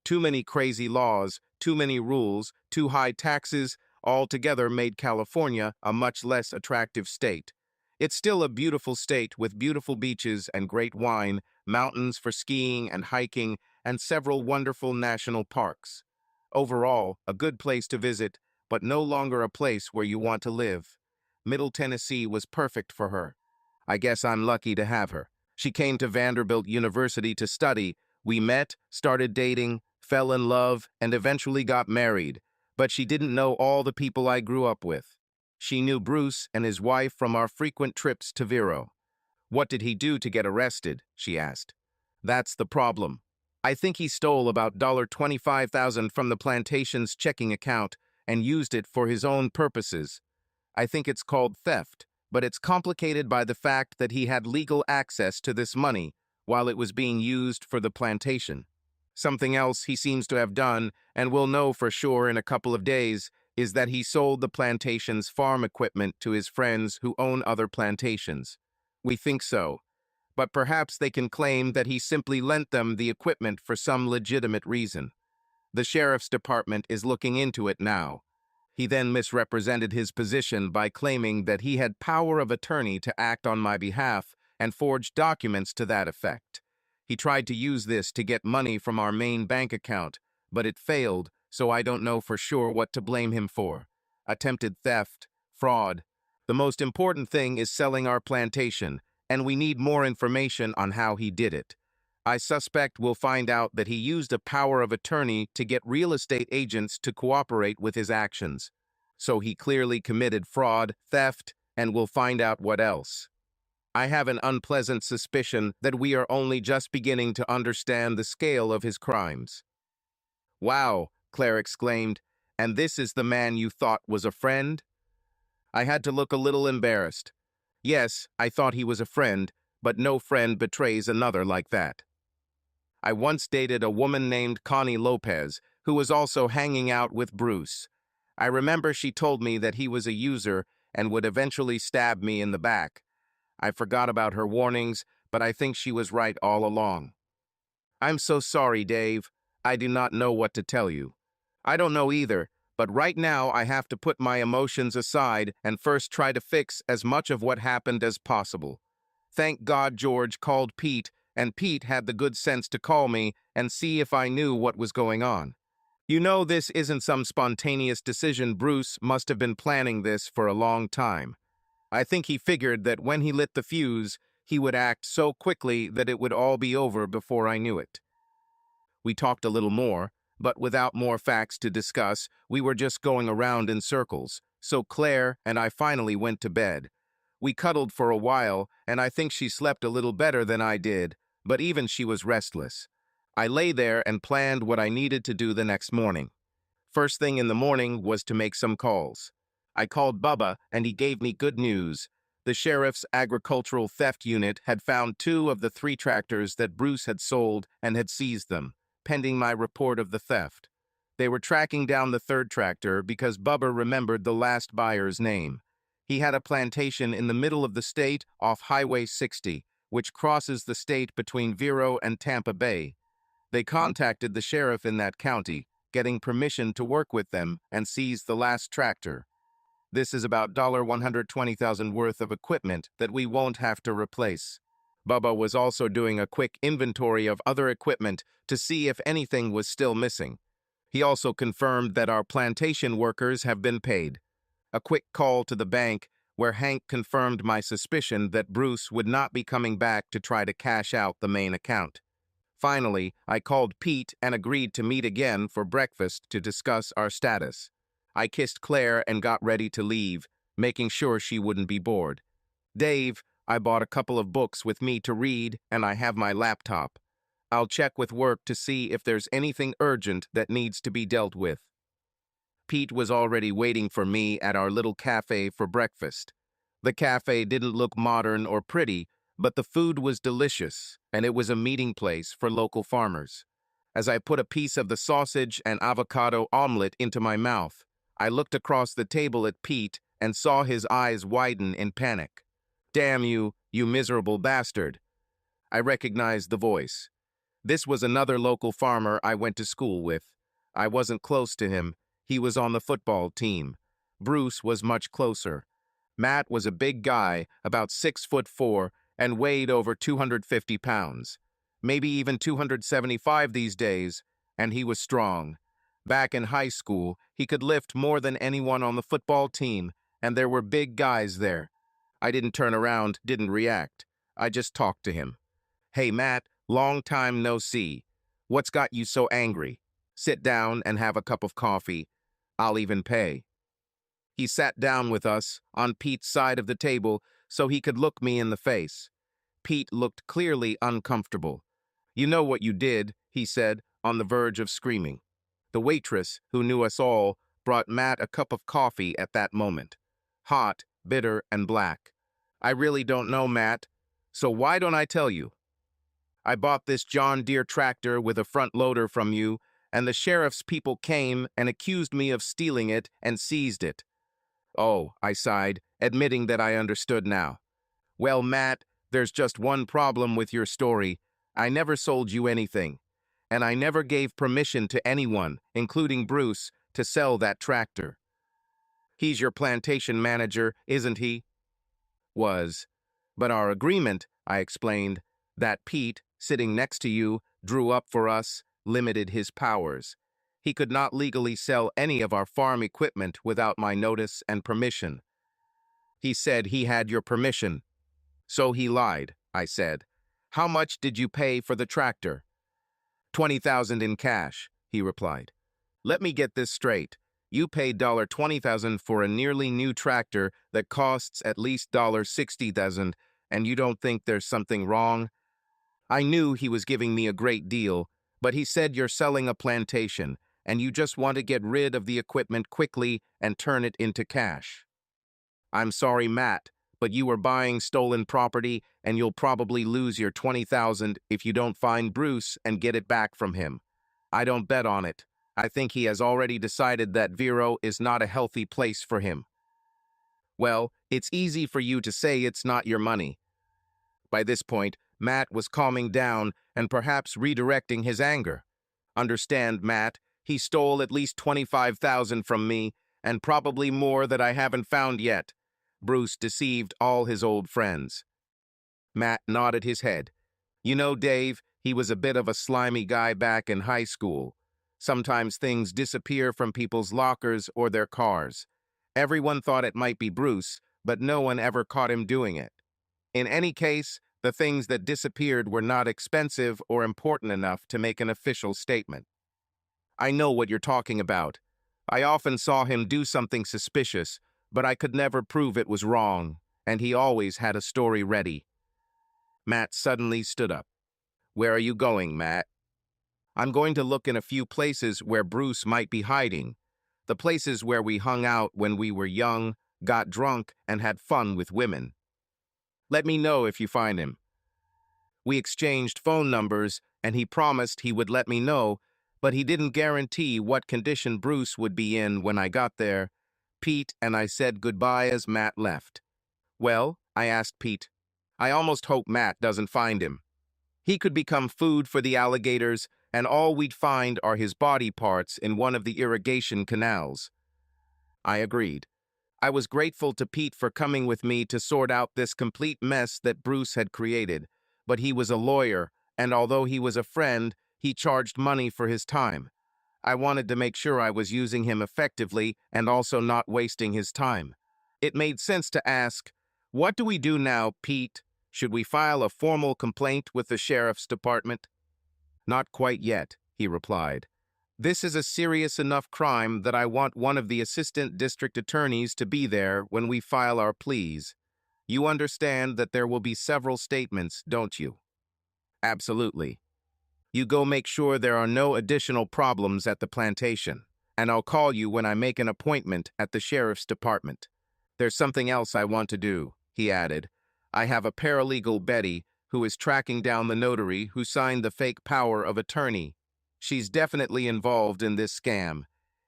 Speaker 1: Too many crazy laws, too many rules, too high taxes, all together made California a much less attractive state. It's still a beautiful state with beautiful beaches and great wine, mountains for skiing and hiking, and several wonderful national parks. Overall, a good place to visit, but no longer a place where you want to live. Middle Tennessee was perfect for her. I guess I'm lucky to have her. She came to Vanderbilt University to study. We met, started dating, fell in love, and eventually got married. But she didn't know all the people I grew up with. She knew Bruce and his wife from our frequent trips to Vero. What did he do to get arrested? She asked. That's the problem. I think he stole about $25,000 from the plantation's checking account and used it for his own purposes. I think it's called theft, but it's complicated by the fact that he had legal access to this money while it was being used for the plantation. Something else he seems to have done, and we'll know for sure in a couple of days, is that he sold the plantation's farm equipment to his friends who own other plantations. We think so, but perhaps they can claim that he simply lent them the equipment for some legitimate reason. The sheriff's department is looking into it now. He then misrepresented his position by claiming that he had power of attorney to act on my behalf and forged documents to that effect. He tried to use this to get money from our main bank account, but it failed, so I don't know for sure what to blame him for. Attempted theft, fraud. The most important thing is selling our plantation, and we need more information on how he did it. I suspect we'll find out that he used a power of attorney to get real estate agents to cooperate with his actions. So he clearly committed fraud, theft, and we'll find out what else. I have an unpleasant suspicion that we are only just beginning to understand the scale of his crimes. Wow, Claire exclaimed, and this is the man you thought was a friend? I had to look a little embarrassed. Yes, I thought he was a friend, but no friend betrays another like that. I once dated a woman named Connie Lopez, who was also hanging out with Bruce. I remember she told me that he was a user and would eventually stab me in the back. I forgot about her warnings, but I think she was right all along. I'm so sorry, Dave. I do not know what to tell you. I don't know either, but right now I have to put my emotions aside and first try to fix as much of what happened as possible. Thank God George called Pete, and Pete had the good sense to call me and see if I knew what was going on. You know, this isn't some spontaneous decision. Bruce must have been planning this for a long time. I think he figured that when he lit the fuse, he would act so quickly that it would all be over before I knew it. We talked a little more, but without more facts to discuss, we were just going around in circles, so Claire and I finally went to bed. We cuddled for a while, and I think she slept a little better than I did, but even she was restless. I lay there and planned what I needed to do the next morning. First thing in the morning was to make some calls. I called Bubba, and he gave me good news. The sheriff's agricultural theft unit had found 2 of the 3 tractors that Bruce had sold and had seized them, pending my report of the theft. They were tracking down the 3rd tractor because Bubba remembered the last buyer's name. He had a plantation in the middle of the state off Highway 60, which crosses the state between Vero and Tampa Bay. They contacted the sheriff in that county, getting permission to work with them and seize the last tractor. This is about $120,000 worth of equipment that we won't have to replace. Bubba was also doing a quick inventory of other equipment to see if anything was still missing. He also confirmed that our plantation workers have been paid. A quick call to the bank, where Hank confirmed my suspicion that Bruce would not be coming back to try to cash out the main account. Finally, I called Pete and agreed to meet again for breakfast to discuss our status. I kissed Claire and got ready to leave, making sure she wouldn't be bored. Dave, I bought a couple of books with me to read, and I have my laptop. I'll check with work to see if there's anything urgent that needs to be dealt with. Pete was already waiting for me at our little cafe for breakfast. The cafe didn't look modern or pretty, but the food was delicious, and it was a meeting place for local farmers. As I put a piece of the sausage and avocado omelet into my mouth, I looked across the table at Pete and saw his eyes widen in panic. "Damn you, you miserable bastard." I recognized the voice. This was another local farmer I went to school with. I wasn't close to him. He was on the football team. Bruce was much closer. Matt was a big guy, about 6'4", and weighed over 250 pounds. Maybe even 275 these days, and he was strong. Back in high school, he could lift more than anyone on the football team, and there were big guys there. I didn't turn around, didn't react. I just talked to him. Hey, Matt, long time no see. What's got you so angry? Sit down and have a cup of coffee. I'll even pay. He sat down with us on Pete's side of the table so he could look me in the face. Pete looked clearly uncomfortable. You know what you did, he said, on the verge of screaming. The waitress, who knew us all, brought Matt a cup of coffee at that moment. Hot, bitter, and black. I really don't know, Matt. So why don't I tell you? I bought this John Deere tractor with a front loader from you, and the sheriff's people came and accused me of stealing it and seized it. Oh, I sighed, admitting that I understood now. Well, Matt, there's just one problem with your story. I never sold you anything. And I never gave permission to anyone, including Bruce, to sell that tractor. He's your plantation manager, isn't he? Was. But our agreement, I explained, that Pete, sitting next to you, drew up for us, limited his powers. He could not legally sell any of our farm equipment without my notice and permission. He said he had your permission. So he lied, I said. How much did you pay for the tractor? $20,000 in cash, he replied. Let me get this straight. You paid $20,000 for a nearly new tractor that costs at least $60,000, and you don't think there's something wrong? I knew he was giving me a great deal, but he said you're selling a plantation, and you just want to get rid of the equipment quickly and turn it into cash. I'm sorry, Matt, but you are buying stolen property, and you'll probably lose your $20,000 if you don't find Bruce and get it back from him. I don't bet on it. I think he has already decided that Vero is not a healthy place for him. Well, it's easy for you to say it's not your money. By this point, Matt was calming down and perhaps redirecting his anger. Understand, Matt, he stole at least $25,000 from me, and probably more that I haven't found yet. Bruce deceived all his old friends. Matt nodded his head. You know, Dave, he was a bit of a slimy guy back in high school. Sometimes things disappear from people's lockers or their cars. Everyone thought it might be Bruce, but no one ever caught him doing it. In any case, the things that disappeared were not expensive or important enough to make an official statement. I know what you're talking about. I often saw him do something suspicious, but I could never prove it was wrong, and he always had a story ready. Matt suddenly stood up. Where are you going, Matt? I'm going to look in a few places where Bruce might be hiding. The places where we hung out when we were young, got drunk, and had fun with women. Let me know if you find him. We exchanged phone numbers, and he promised he would let me know, but he didn't guarantee what condition Bruce would be in when I got there. Pete and I said goodbye as Matt left. Well, I asked Pete. I almost hope Matt doesn't find him. He could become food for the alligators, and all we'd find are his body parts in one of the irrigation canals. I agreed. I was grateful to Pete for coming with me to sort out this complete mess that Bruce had created, but he was a lawyer, and although he was a friend, he charged money for his time. I wanted to make sure I was using him effectively and also not wasting his time. It made sense to ask, what do we do now, Pete? Should we file a formal complaint with the sheriff's department? Not quite yet, he replied. This is a serious enough crime that I want one of the assistant district attorneys to be there when we file our pleas. You understand that there will be several statements, don't you? Absolutely. You go make sure there are no additional problems at the plantation, and I'll call you when I make an appointment at the sheriff's department. There's something else I want to do, he added. I have a paralegal, Betty, who is tracking down the notary who signed the fake power of attorney. She's definitely involved in this scam.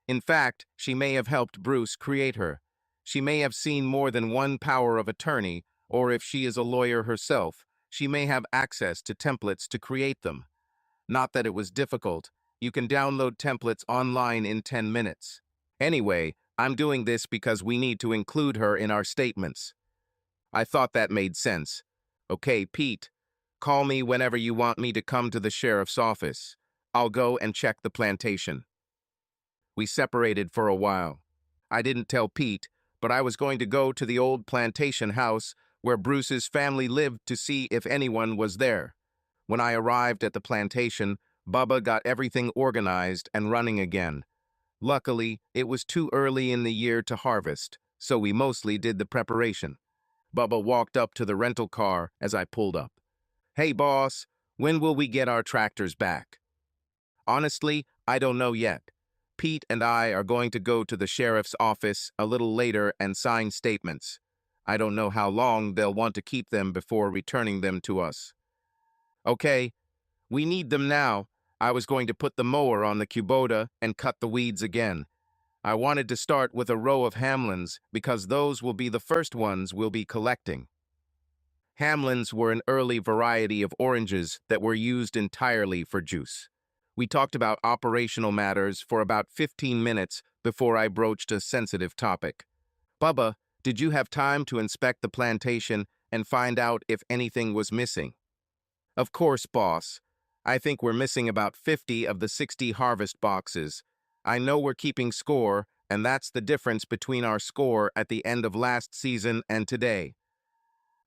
Speaker 1: In fact, she may have helped Bruce create her. She may have seen more than one power of attorney, or if she is a lawyer herself, she may have access to templates to create them. Not that it was difficult. You can download templates online in 10 minutes. Anyway, I'm doing this because we need to include her in our statements. I thought that made sense. Okay, Pete, call me whenever you want me to come to the sheriff's office. I'll go and check the plantation. We separated for a while. I didn't tell Pete, but I was going to go to the old plantation house where Bruce's family lived to see if anyone was there. When I arrived at the plantation, Bubba got everything organized and running again. Luckily, it was too early in the year to harvest, so we mostly did the preparation. Bubba walked up to the rental car as I pulled up. "Hey, boss, when will we get our tractors back?" "Honestly, I don't know yet. Pete and I are going to go to the sheriff's office a little later and sign statements. I don't know how long they'll want to keep them before returning them to us." "Okay, we need them now. I was going to put the mower on the Kubota and cut the weeds again. I wanted to start with a row of Hamlins because those will be the first ones we'll be collecting." Hamlins were an early variety of oranges that were used entirely for juice. We talked about operational matters for about 15 minutes before I broached a sensitive topic. "Bubba, did you have time to inspect the plantation and find out if anything was missing?" "Of course, boss. I think we're missing about 50 of the 60 harvest boxes. I know we're keeping score, and that's the difference between our score at the end of last season and today."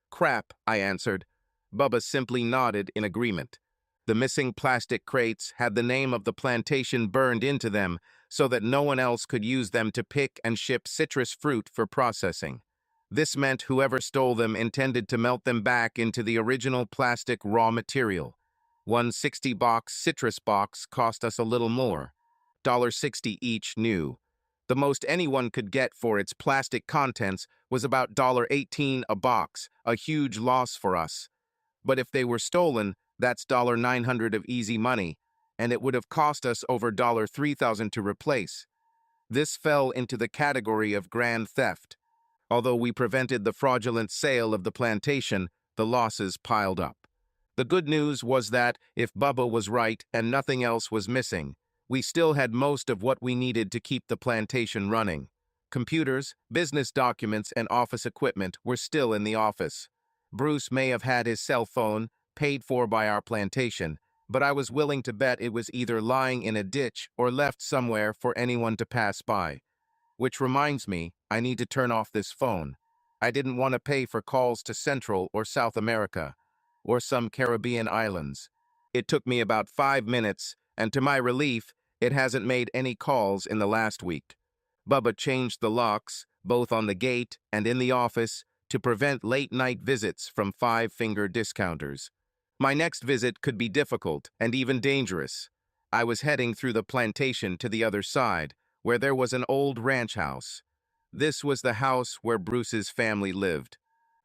Speaker 1: "Crap," I answered. Bubba simply nodded in agreement. The missing plastic crates had the name of the plantation burned into them so that no one else could use them to pick and ship citrus fruit for processing. This meant whoever stole them intended to melt them back into the original plastic raw material. One 60-box citrus box cost us a little more, $1.60 each new. The most anyone could get for its plastic contents was about $1.18 a box, a huge loss for us. But if they were stolen, that's $900 of easy money, and it would have cost us over $3,000 to replace. This fell into the category of grand theft. Although we prevented the fraudulent sale of the plantation, the losses piled up. The good news was that, if Bubba was right and nothing else was missing, we still had most of what we needed to keep the plantation running. Computers, business documents, and office equipment were still in the office. Bruce may have had his cell phone, paid for by our plantation, but I was willing to bet it was either lying in a ditch or left somewhere for anyone to pass by. Which reminds me, I need to turn off this phone. I didn't want to pay for calls to Central or South America, or some Caribbean islands. It took me about 5 minutes, and to my relief, it hasn't made any calls in the last week. Bubba changed the locks, both on the gate and in the office, to prevent late-night visits from five-finger discounters. My next visit could be difficult and even dangerous. I was heading through the plantation to the other side, where there was an old ranch house. This was the house where Bruce's family lived.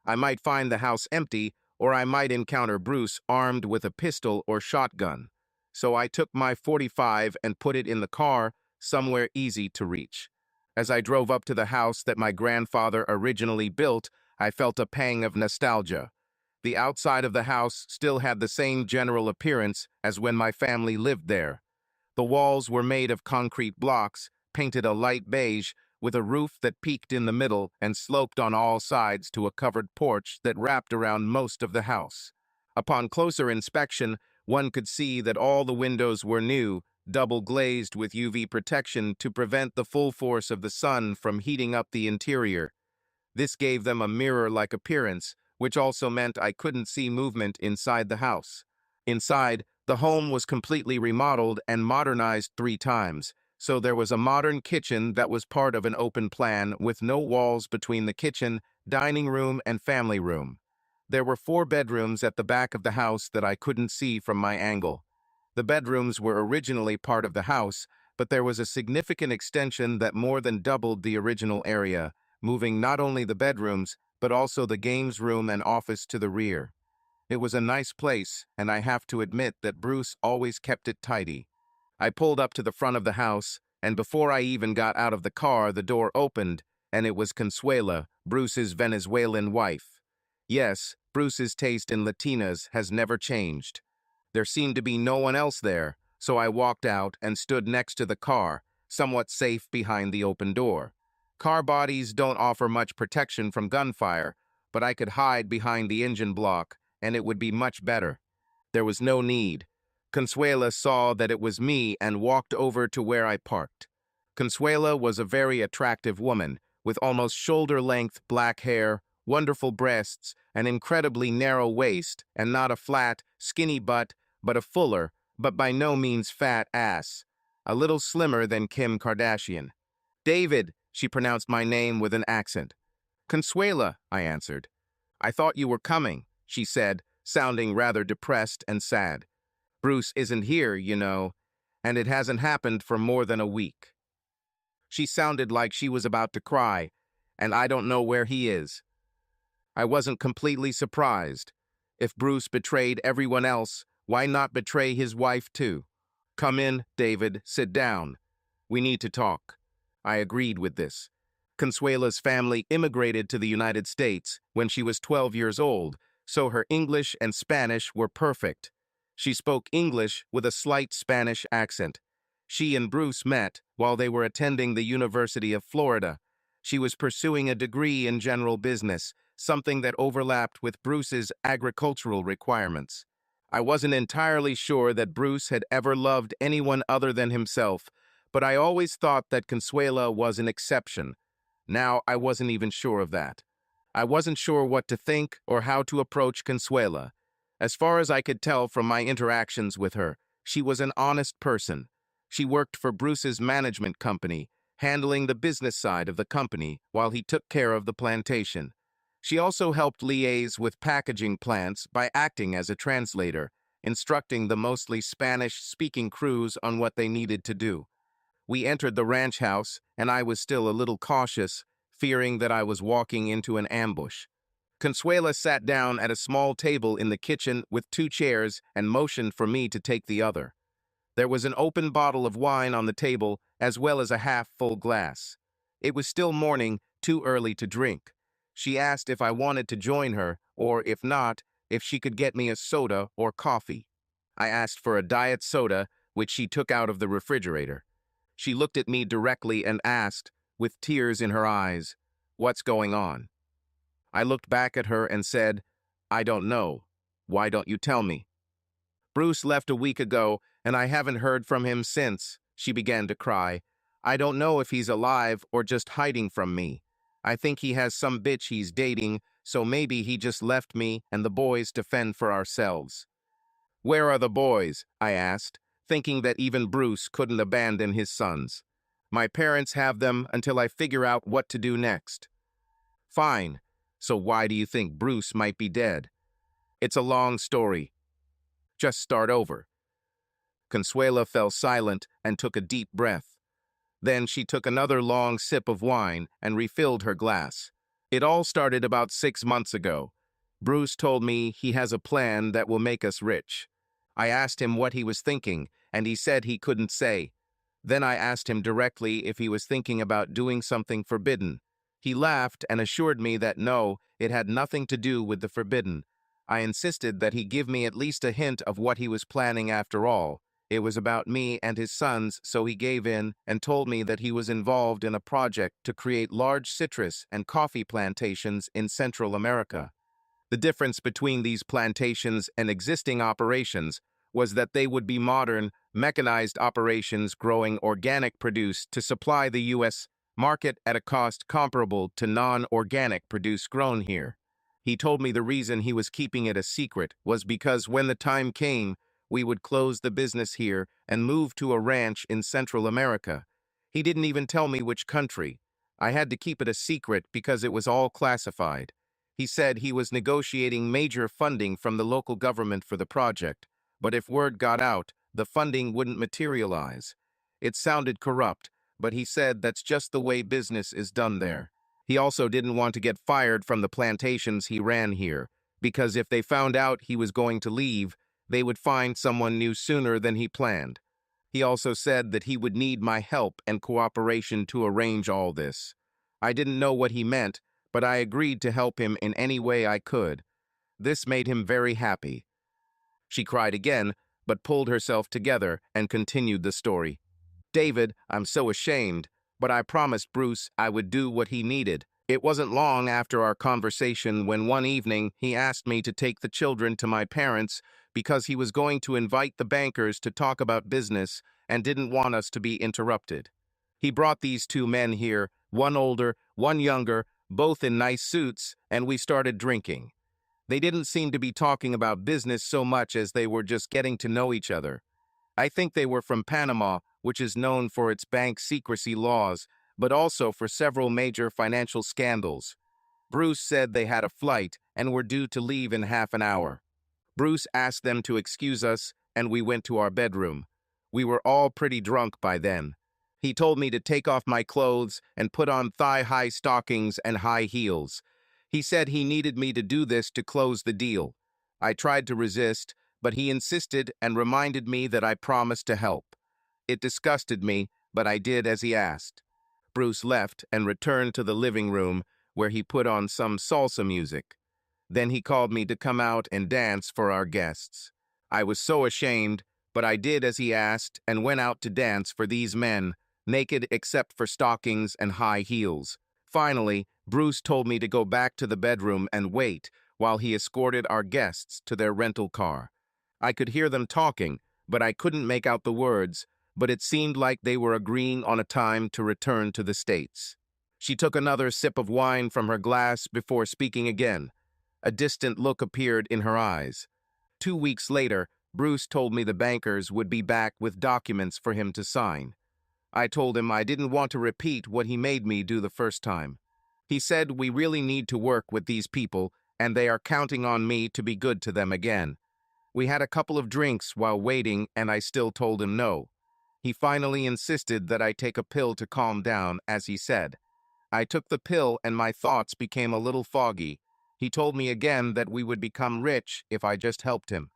Speaker 1: I might find the house empty, or I might encounter Bruce armed with a pistol or shotgun. So I took my .45 and put it in the car, somewhere easy to reach. As I drove up to the house that my grandfather originally built, I felt a pang of nostalgia. The outside of the house still had the same general appearance as when my family lived there. The walls were made of concrete blocks, painted a light beige, with a roof that peaked in the middle and sloped on all sides to a covered porch that wrapped around most of the house. Upon closer inspection, one could see that all the windows were new, double-glazed with UV protection to prevent the full force of the sun from heating up the interior. This gave them a mirror-like appearance, which also meant I couldn't see movement inside the house. Inside, the home was completely remodeled and modernized 3 times, so there was a modern kitchen that was part of an open plan with no walls between the kitchen, dining room, and family room. There were 4 bedrooms at the back of the house that I couldn't see from my angle. The bedrooms were originally part of the house, but there was a significant extension that more than doubled the original area, moving not only the bedrooms, but also the games room and office to the rear. It was a nice place, and I have to admit that Bruce always kept it tidy. I pulled up to the front of the house, and before I even got out of the car, the door opened, and it was Consuela, Bruce's Venezuelan wife. Yes, Bruce's taste in Latinas has never changed. There seemed to be no one else there, so I walked out and stood next to the car, somewhat safe behind the open door. Car bodies don't offer much protection from gunfire, but I could hide behind the engine block, and it would be much better. There was no need. Consuela saw that it was me and walked over to where I parked. Consuela was a very attractive woman, with almost shoulder-length black hair, wonderful breasts, an incredibly narrow waist, and not a flat, skinny butt, but a fuller, but by no means fat ass. A little slimmer than Kim Kardashian. David, she pronounced my name with an accent. Consuela, I answered. I thought you were coming, she said, sounding rather depressed and sad. Bruce isn't here, you know, and it hasn't happened for more than a week. She sounded like she was about to cry, and I don't know where he is. I wasn't completely surprised. If Bruce betrayed everyone else, why not betray his wife too? Come in, David, sit down. We need to talk. I agreed with this. Consuela's family immigrated to the United States when she was 12 years old, so her English and Spanish were perfect. She spoke English with a slight Spanish accent. She and Bruce met while they were attending the University of Florida. She was pursuing a degree in general business, something that overlapped with Bruce's agricultural requirements. I wasn't entirely sure that Bruce had ever loved anyone other than himself, but I always thought that Consuela was an exception. Now I wasn't even sure of that. I wasn't sure what to think or how to approach Consuela. As far as I could tell from my interactions with her, she was an honest person. She worked for Bruce's management company, handling the business side of the company while he took care of the plantation. She also helped liaise with packaging plants by acting as a translator, instructing the mostly Spanish-speaking crews on what they needed to do. We entered the ranch house, and I was still a little cautious, fearing that I was walking into an ambush. Consuela sat down at a small table in the kitchen with 2 chairs and motioned for me to take the other. There was an open bottle of wine on the table, as well as a half-full glass. It was still morning, too early to drink. She asked if I wanted to join her, or if not, if she could get me a soda or coffee. I asked for a diet soda, which she took out of the refrigerator. She looked at me directly and asked, with tears in her eyes, "What's going on?" I looked back at her and said, "I don't know. Why don't you tell me?" "Bruce left a week ago, and I haven't heard from him since," she began to cry. "I don't know if he's alive or just hiding from me. I think he has some bitch he's dating, so maybe he just left me and the boys to fend for ourselves." "Where are the boys?" I asked, thinking that even Bruce couldn't abandon his sons. "My parents have them until I figure out what to do next." "Fine. So why do you think Bruce might be dead?" "It's a long story. Just start over." Consuela fell silent and took a deep breath. Then she took another long sip of wine and refilled her glass. "It all started about 6 months ago. Bruce told me he has a plan that will make us rich. I asked him what he was thinking, and he said he couldn't say. Then I asked him directly if he was thinking about doing something forbidden. He laughed and assured me that no, it had nothing to do with the forbidden. I insisted that he give me at least a hint of what he was planning after all. It was about me and his sons, so he gave in and told me that he was involved in a project to create large citrus and coffee plantations in Central America. The difference between these plantations and existing operations was that they would be modern, mechanized operations growing organic produce to supply the U.S. market at a cost comparable to non-organic produce grown here. He told me the reason he was keeping it a secret was because when the time came, we would close the business here and move to a ranch in Central America. He didn't even tell me which country. I had to keep it a secret because it was all classified. He said he was negotiating major funding from the local government for the project, but if word got out, the funding wouldn't materialize. It sounded corrupt, but he said that's just the way business is done there. He also didn't want to get fired from the plantations he ran here, because if they found out he was going to leave, they would find someone new sooner than he planned. He also said that he would need my help and cooperation to arrange all this. I didn't know what he meant, but I agreed to help him in any way I could. This made him very happy. She cried again, but pulled herself together and continued the story. "David, I'm so ashamed, but I promised Bruce I would do what he needed. It wasn't long after our conversation when one evening he asked me to take the children to my parents because he was going to invite the bankers to talk about business and didn't want us to be interrupted. He brought these 2 men here, one older, one younger, both in nice suits, and we started drinking. They didn't seem to be talking about business so much as they were just getting to know each other. I think they were from Panama, which is known for its bank secrecy laws, but also for several major financial scandals. Bruce said they had a flight and were due to leave in half an hour. Bruce asked them to excuse us, and we went to our bedroom. We were all pretty drunk by then. He told me to take off my clothes and put on thigh-high stockings and high heels. He said he needed me to do this to close the deal. I tried to resist, but he insisted and reminded me that I promised to help. It disgusted me, but I did as he asked. Bruce left and returned to the living room, where he put on some salsa music. Then he called me to come out and dance for our guests. I was so ashamed, but I did as he asked and went out to dance for these men, naked except for stockings and high heels. Finally, Bruce told me to go back to the bedroom and wait while he escorted our guests to their rental car. I could hear them talking, but I couldn't make out the words, but it seemed like they were agreeing on a time to return to the States. She took another sip of wine from her glass before speaking again. A distant look appeared in her eyes. 2 weeks later, Bruce told me the bankers would be back with documents for him to sign. I told him I didn't want to repeat what he made me do the first time. He said we really need to work with these people, and they are counting on me to be good to them again. We had a couple of drinks while waiting, and I still told him no. He finally insisted that I take a pill to calm down, as he said. I took the pill and my thoughts became a little foggy. He told me again that we would become rich if I just helped him.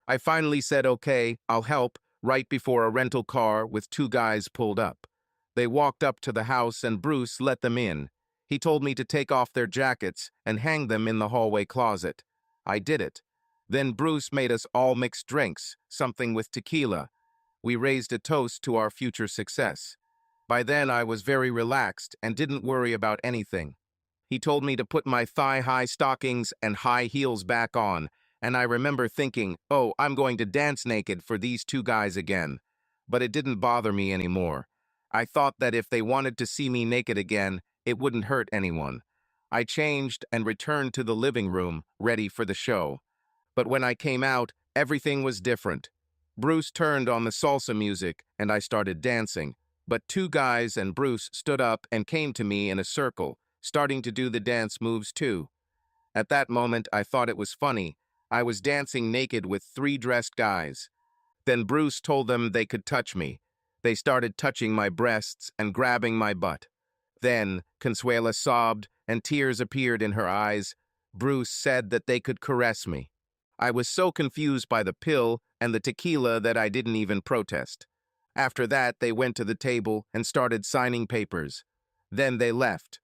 Speaker 1: I finally said, okay, I'll help, right before a rental car with 2 guys pulled up. They walked up to the house and Bruce let them in. He told me to take off their jackets and hang them in the hallway closet. I did it. Then Bruce made us all mix drinks, something with tequila. We raised a toast to our future success. By then I was very relaxed and didn't worry about anything. He told me to put my thigh-high stockings and high heels back on, and I remember thinking, oh, I'm going to dance naked for these 2 guys again. But it didn't bother me anymore. I thought that if they wanted to see me naked again, it wouldn't hurt anyone. I changed and returned to the living room, ready for the show. But when I came out, everything was different. Bruce turned on the salsa music, and I started dancing. But 2 guys and Bruce stood up and came to me in a circle, starting to do the dance moves too. At that moment, I thought it was funny. I was dancing naked with 3 dressed guys. Then Bruce told them they could touch me. They started touching my breasts and grabbing my butt. Then, Consuela sobbed and tears appeared in her eyes. Bruce said that they could caress me. I was so confused by the pill and the tequila that I didn't even protest. After that, they went to the table and started signing papers. Then they left.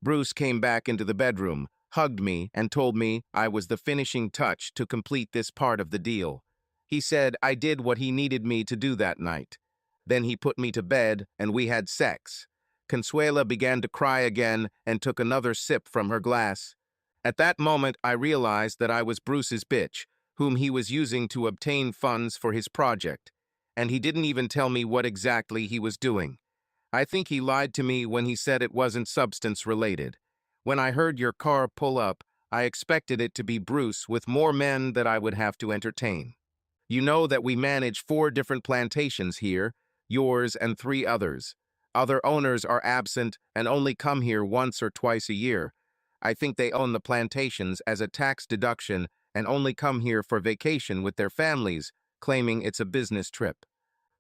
Speaker 1: Bruce came back into the bedroom, hugged me, and told me I was the finishing touch to complete this part of the deal. He said I did what he needed me to do that night. Then he put me to bed, and we had sex. Consuela began to cry again and took another sip from her glass. At that moment, I realized that I was Bruce's bitch, whom he was using to obtain funds for his project. And he didn't even tell me what exactly he was doing. I think he lied to me when he said it wasn't substance-related. When I heard your car pull up, I expected it to be Bruce with more men that I would have to entertain. You know that we manage 4 different plantations here, yours and 3 others. Other owners are absent and only come here once or twice a year. I think they own the plantations as a tax deduction and only come here for vacation with their families, claiming it's a business trip.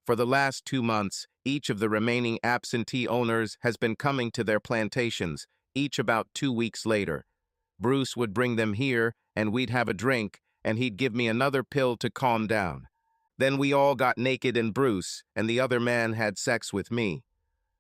Speaker 1: For the last 2 months, each of the remaining absentee owners has been coming to their plantations, each about 2 weeks later. Bruce would bring them here, and we'd have a drink, and he'd give me another pill to calm down. Then we all got naked and Bruce, and the other man had sex with me.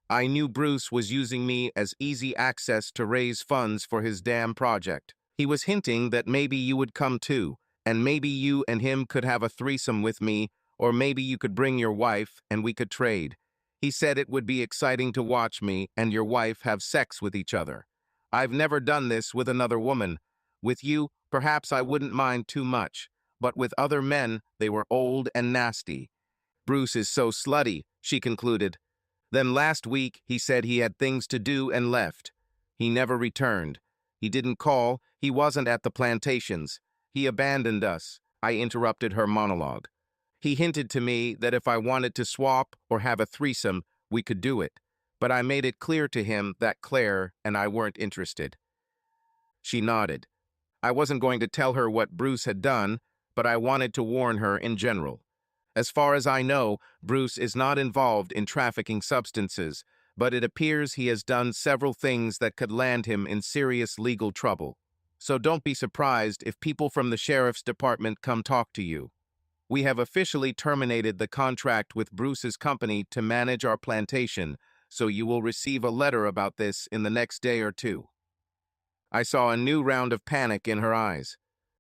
Speaker 1: I knew Bruce was using me as easy access to raise funds for his damn project. He was hinting that maybe you would come too, and maybe you and him could have a threesome with me, or maybe you could bring your wife and we could trade. He said it would be exciting to watch me and your wife have sex with each other. I've never done this with another woman. With you, perhaps I wouldn't mind too much, but with other men, they were old and nasty. Bruce is so slutty, she concluded. Then last week, he said he had things to do and left. He never returned. He didn't call. He wasn't at the plantations. He abandoned us. I interrupted her monologue. He hinted to me that if I wanted to swap or have a threesome, we could do it. But I made it clear to him that Claire and I weren't interested. She nodded. I wasn't going to tell her what Bruce had done, but I wanted to warn her in general. As far as I know, Bruce is not involved in trafficking substances, but it appears he has done several things that could land him in serious legal trouble. So don't be surprised if people from the sheriff's department come talk to you. We have officially terminated the contract with Bruce's company to manage our plantation, so you will receive a letter about this in the next day or two. I saw a new round of panic in her eyes.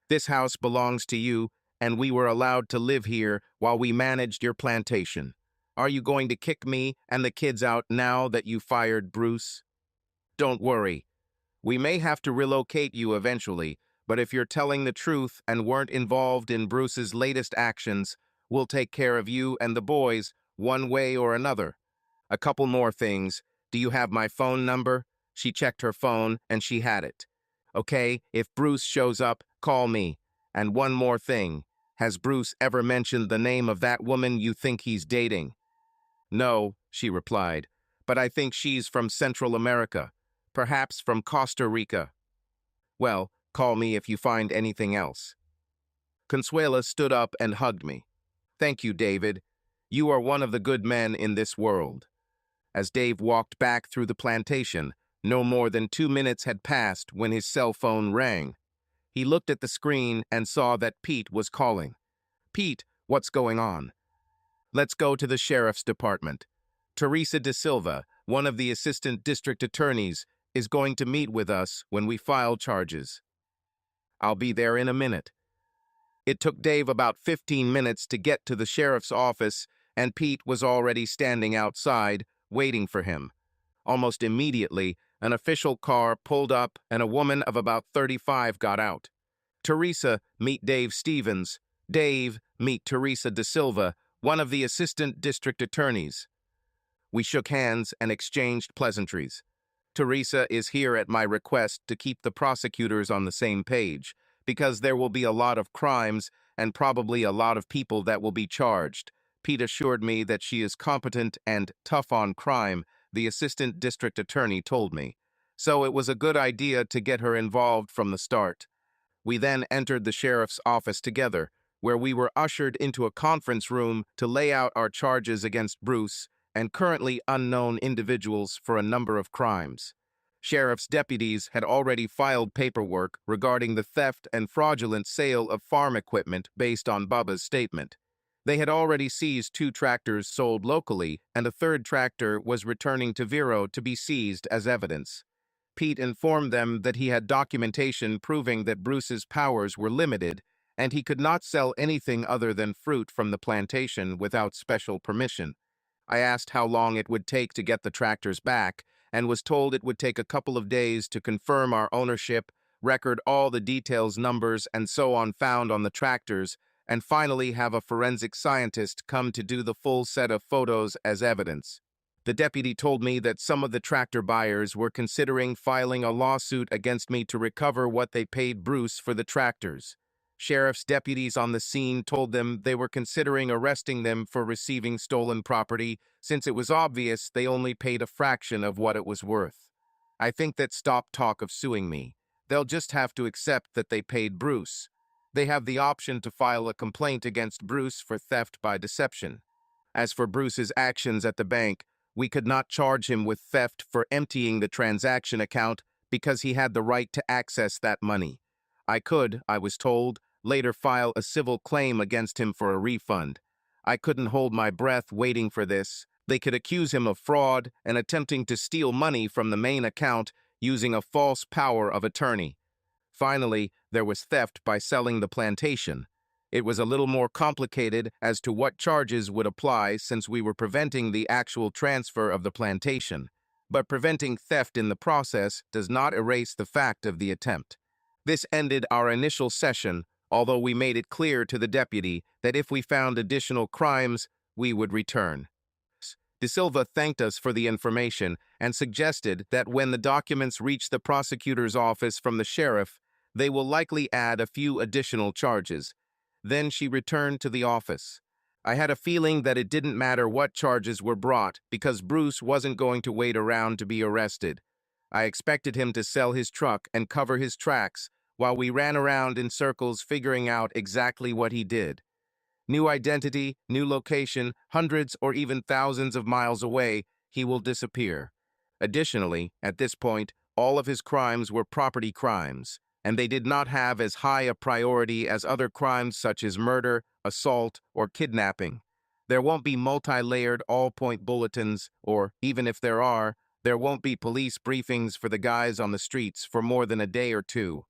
Speaker 1: This house belongs to you, and we were allowed to live here while we managed your plantation. Are you going to kick me and the kids out now that you fired Bruce? Don't worry. We may have to relocate you eventually, but if you're telling the truth and weren't involved in Bruce's latest actions, we'll take care of you and the boys one way or another. A couple more things. Do you have my phone number? She checked her phone and she had it. Okay, if Bruce shows up, call me. And one more thing. Has Bruce ever mentioned the name of that woman you think he's dating? No, she replied, but I think she's from Central America, perhaps from Costa Rica. Well, call me if you find anything else. Consuela stood up and hugged me. Thank you, David. You are one of the good men in this world. As Dave walked back through the plantation, no more than 2 minutes had passed when his cell phone rang. He looked at the screen and saw that Pete was calling. Pete, what's going on? Let's go to the sheriff's department. Teresa De Silva, one of the assistant district attorneys, is going to meet with us when we file charges. I'll be there in a minute. It took Dave about 15 minutes to get to the sheriff's office, and Pete was already standing outside, waiting for him. Almost immediately, an official car pulled up and a woman of about 35 got out. Teresa, meet Dave Stevens. Dave, meet Teresa De Silva, one of the assistant district attorneys. We shook hands and exchanged pleasantries. Teresa is here at my request to keep the prosecutors on the same page, because there will be a lot of crimes and probably a lot of people that will be charged. Pete assured me that she is competent and tough on crime, the assistant district attorney told me. So it was a good idea to get her involved from the start. We then entered the sheriff's office together, where we were ushered into a conference room to lay out our charges against Bruce and currently unknown individuals for a number of crimes. Sheriff's deputies had already filed paperwork regarding the theft and fraudulent sale of farm equipment based on Bubba's statement. They had already seized 2 tractors sold locally, and a 3rd tractor was returning to Vero to be seized as evidence. Pete informed them that he had documentation proving that Bruce's powers were limited, and he could not sell anything other than fruit from the plantation without special permission. I asked how long it would take to get the tractors back, and was told it would take a couple of days to confirm our ownership, record all the details, numbers, and so on found on the tractors, and finally have a forensic scientist come to do the full set of photos as evidence. The deputy told me that some of the tractor buyers were considering filing a lawsuit against me to recover what they paid Bruce for the tractors. Sheriff's deputies on the scene told them they were considering arresting them for receiving stolen property, since it was obvious they only paid a fraction of what it was worth. I think that stopped talk of suing me. They'll just have to accept that they paid Bruce. They have the option to file a complaint against Bruce for theft by deception. As for Bruce's actions at the bank, we could not charge him with theft for emptying the transaction account because he had the right to access that money. I could, I was told, later file a civil claim against him for a refund. I couldn't hold my breath waiting for this. They could accuse him of fraud and attempting to steal money from the main account using a false power of attorney. Finally, there was theft by selling the plantation. It was a little more complicated as to what charges would apply since we were preventing the actual transfer of the plantation, but preventing theft in the process does not erase the fact of the attempt. This ended our initial session, although we made it clear to the deputy that if we found additional crimes, we would return. De Silva thanked us for the information and suggested that when the documents reach the prosecutor's office from the sheriff, they will likely add a few additional charges. Then she returned to the office. I had a feeling that it didn't matter what charges were brought because Bruce wasn't going to wait around to be arrested. I expected him to sell his truck and cover his tracks while we ran around in circles figuring out exactly what he did. New identity, new location, hundreds or even thousands of miles away, he will disappear. Additionally, at this point, all of his crimes were property crimes, and they did not have as high a priority as other crimes such as murder, assault, or kidnapping. There won't be multi-layered all-point bulletins, or, even if there are, there won't be police briefings for the guys on the streets for more than a day or two.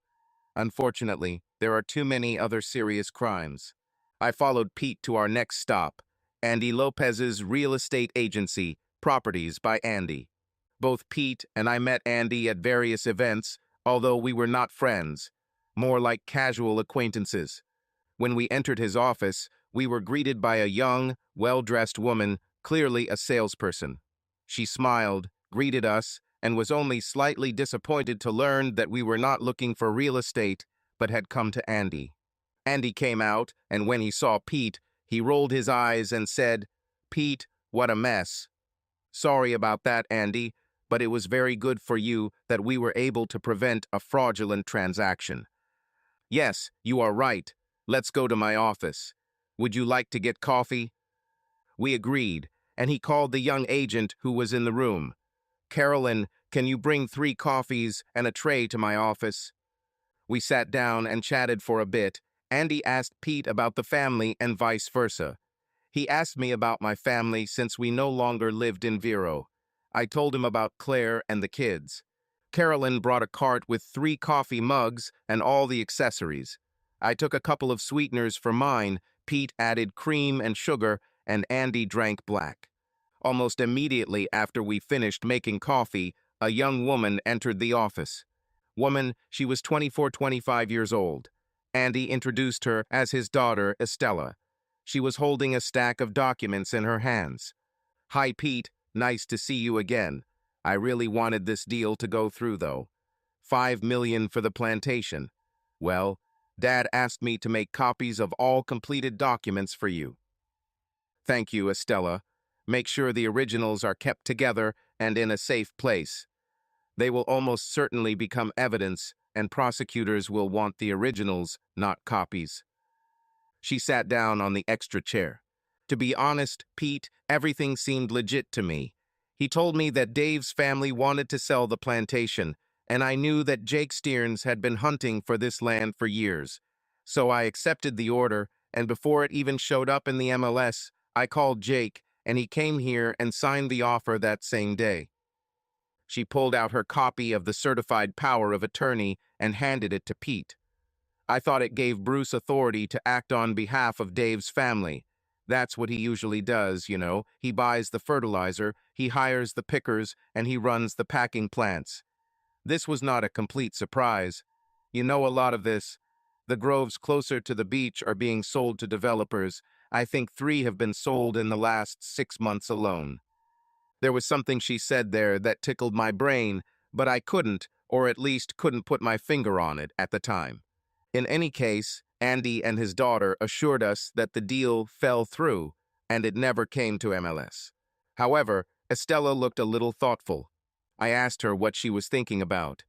Speaker 1: Unfortunately, there are too many other serious crimes. I followed Pete to our next stop, Andy Lopez's real estate agency, Properties by Andy. Both Pete and I met Andy at various events, although we were not friends, more like casual acquaintances. When we entered his office, we were greeted by a young, well-dressed woman, clearly a salesperson. She smiled, greeted us, and was only slightly disappointed to learn that we were not looking for real estate, but had come to Andy. Andy came out, and when he saw Pete, he rolled his eyes and said, "Pete, what a mess." "Sorry about that, Andy, but it was very good for you that we were able to prevent a fraudulent transaction." "Yes, you are right. Let's go to my office. Would you like to get coffee?" We agreed, and he called the young agent who was in the room. "Carolyn, can you bring 3 coffees and a tray to my office?" We sat down and chatted for a bit. Andy asked Pete about the family and vice versa. He asked me about my family since we no longer lived in Vero. I told him about Claire and the kids. Carolyn brought a cart with 3 coffee mugs and all the accessories. I took a couple of sweeteners for mine. Pete added cream and sugar, and Andy drank black. Almost immediately after we finished making coffee, a young woman entered the office. She was 25 years old. Andy introduced her as his daughter, Estella. She was holding a stack of documents in her hands. "Hi, Pete. Nice to see you again. I really wanted this deal to go through, though. $5 million for the plantation. Well, Dad asked me to make copies of all completed documents for you." "Thank you, Estella. Make sure the originals are kept together and in a safe place. They will almost certainly become evidence, and prosecutors will want the originals, not copies." She sat down on the extra chair. "To be honest, Pete, everything seemed legit to me. He told me that Dave's family wanted to sell the plantation, and I knew that Jake Stearns had been hunting for this land for years. So I accepted the order, and before it even showed up in the MLS, I called Jake, and he came here and signed the offer that same day." She pulled out her copy of the certified power of attorney and handed it to Pete. "I thought it gave Bruce authority to act on behalf of Dave's family. That's what he usually does, you know. He buys the fertilizer, he hires the pickers, and he runs the packing plants. This was not a complete surprise. You know a lot of this. The groves closer to the beach are being sold to developers. I think 3 have been sold in the last 6 months alone." There was something she said there that tickled my brain, but I couldn't, or at least couldn't put my finger on it at the time. In any case, Andy and his daughter assured us that the deal fell through, and it never came to MLS. However, Estella looked a little thoughtful. I asked her what she was thinking about.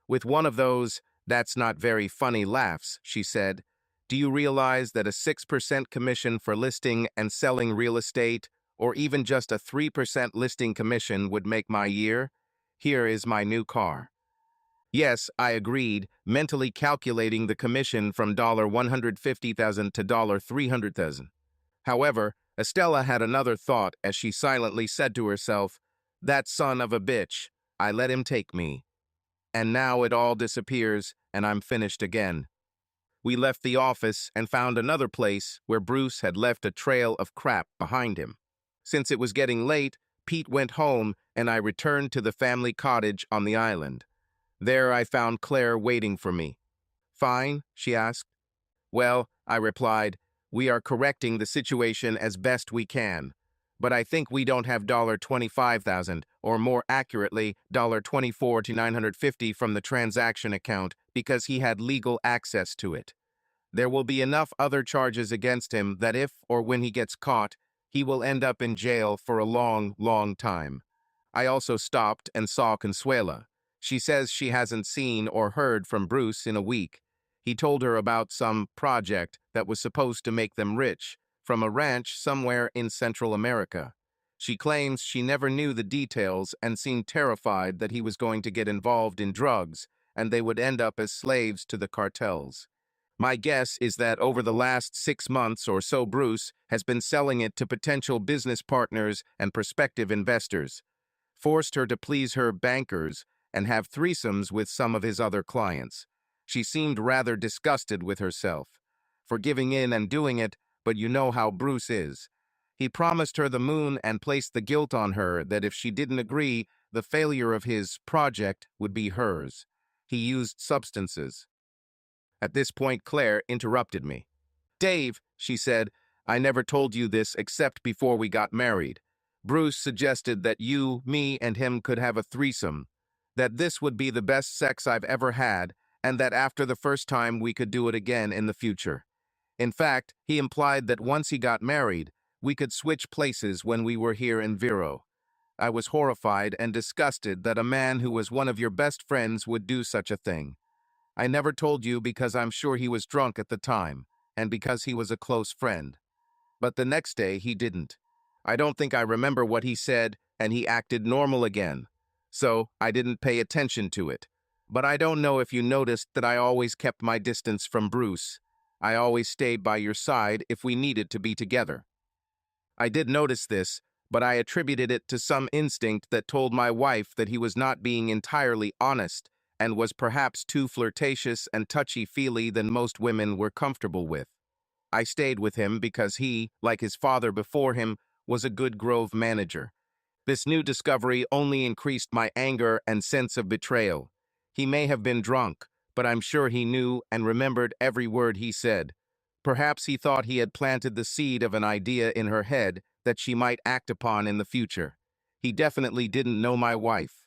Speaker 1: With one of those, "that's not very funny" laughs, she said, "Do you realize that a 6% commission for listing and selling real estate, or even just a 3% listing commission, would make my year? Here is my new car." Yes, I agreed, mentally calculating the commission from $150,000 to $300,000. However, Estella had another thought as she silently said to herself, "That son of a bitch, I let him take me. And now it all disappears, and I'm finished again." We left the office and found another place where Bruce had left a trail of crap behind him. Since it was getting late, Pete went home, and I returned to the family cottage on the island. There I found Claire waiting for me. "Fine?" she asked. "Well," I replied, "we are correcting the situation as best we can. but I think we don't have $25,000, or more accurately, $24 to 950 from the transaction account because he had legal access to it. There will be enough other charges against him that if or when he gets caught, he will end up in jail for a long, long time. I also stopped and saw Consuela. She says she hasn't seen or heard from Bruce in a week. He told her about some project that was supposed to make them rich, from a ranch somewhere in Central America. She claims she never knew the details and seemed terrified that he was going to get involved in drugs and they would end up as slaves to the cartels. My guess is that over the last 6 months or so, Bruce has been selling it to potential business partners and prospective investors, forced her to please her bankers and have threesomes with some of his other clients. She seemed rather disgusted with herself for giving in and doing it, but you know how Bruce is. He promised her the moon and placed the guilt on her that if she didn't agree, the failure of his project would be hers. He used substances. At this point, Claire interrupted me. "Dave," she said, "I never told you this except before we got married. Bruce suggested that you, me, and him could have a threesome, that this would be the best sex I've ever had, and that after the first time we could do it again in the future. In fact, he implied that once he got married, we could switch places when we were here in Vero. I was horrified and disgusted that a man who was one of your best friends would do such a thing. I never told you because I'm sure he was drunk at the time, and because he was a close friend. But the next day he didn't. I don't think I remember what he said, and he acted normal again. So I didn't pay attention to it. But I don't know if you noticed that I always kept my distance from Bruce. I always stayed by your side if we needed to be together. I did notice this, but I attributed it to some instinct that told my wife that he was not being entirely honest and was perhaps too flirtatious and touchy-feely than most women were comfortable with. I stayed with him because he, like his father before him, was a good Grove manager. This new discovery only increased my anger and sense of betrayal. He may have been drunk, but I'm sure he knew and remembered every word he said. Perhaps he thought he had planted the seed of an idea in her head that she might act upon in the future. He definitely didn't know my wife.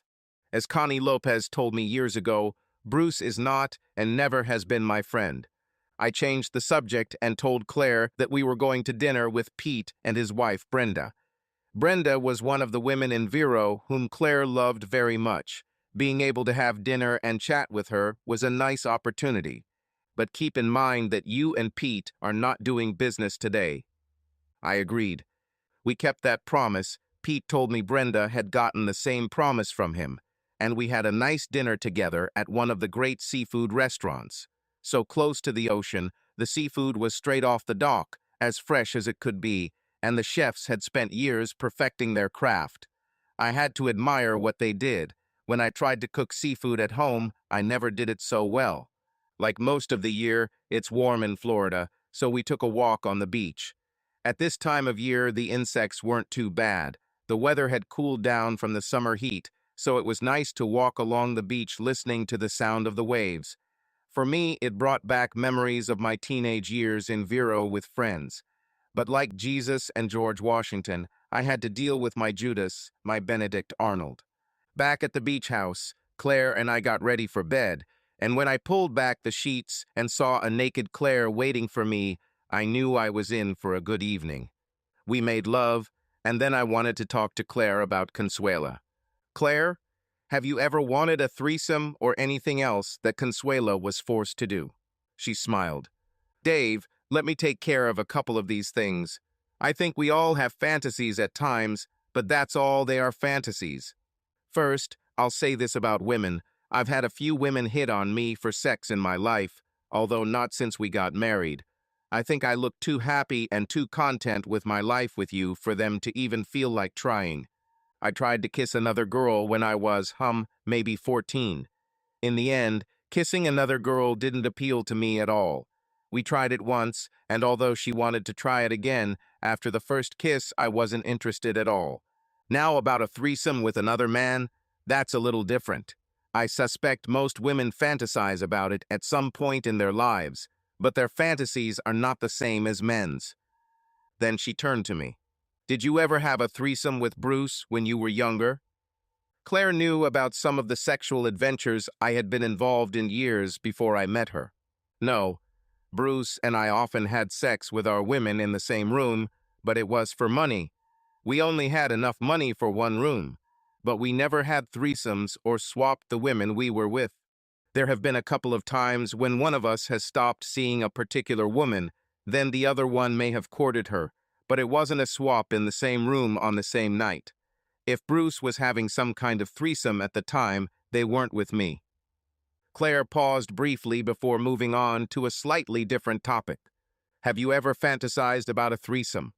Speaker 1: As Connie Lopez told me years ago, Bruce is not and never has been my friend. I changed the subject and told Claire that we were going to dinner with Pete and his wife, Brenda. Brenda was one of the women in Vero whom Claire loved very much. Being able to have dinner and chat with her was a nice opportunity. But keep in mind that you and Pete are not doing business today. I agreed. We kept that promise. Pete told me Brenda had gotten the same promise from him, and we had a nice dinner together at one of the great seafood restaurants. So close to the ocean, the seafood was straight off the dock, as fresh as it could be, and the chefs had spent years perfecting their craft. I had to admire what they did. When I tried to cook seafood at home, I never did it so well. Like most of the year, it's warm in Florida, so we took a walk on the beach. At this time of year, the insects weren't too bad. The weather had cooled down from the summer heat, so it was nice to walk along the beach listening to the sound of the waves. For me, it brought back memories of my teenage years in Vero with friends. But like Jesus and George Washington, I had to deal with my Judas, my Benedict Arnold. Back at the beach house, Claire and I got ready for bed, and when I pulled back the sheets and saw a naked Claire waiting for me, I knew I was in for a good evening. We made love, and then I wanted to talk to Claire about Consuela. Claire, have you ever wanted a threesome or anything else that Consuela was forced to do? She smiled. Dave, let me take care of a couple of these things. I think we all have fantasies at times, but that's all, they are fantasies. First, I'll say this about women. I've had a few women hit on me for sex in my life, although not since we got married. I think I look too happy and too content with my life with you for them to even feel like trying. I tried to kiss another girl when I was, maybe 14. In the end, kissing another girl didn't appeal to me at all. We tried it once, and although she wanted to try it again, after the first kiss, I wasn't interested at all. Now about a threesome with another man, that's a little different. I suspect most women fantasize about it at some point in their lives, but their fantasies are not the same as men's. Then she turned to me. Did you ever have a threesome with Bruce when you were younger? Claire knew about some of the sexual adventures I had been involved in years before I met her. No, Bruce and I often had sex with our women in the same room, but it was for money. We only had enough money for one room, but we never had threesomes or swapped the women we were with. There have been a couple of times when one of us has stopped seeing a particular woman, then the other one may have courted her, but it wasn't a swap in the same room on the same night. If Bruce was having some kind of threesome at the time, they weren't with me. Claire paused briefly before moving on to a slightly different topic. Have you ever fantasized about a threesome?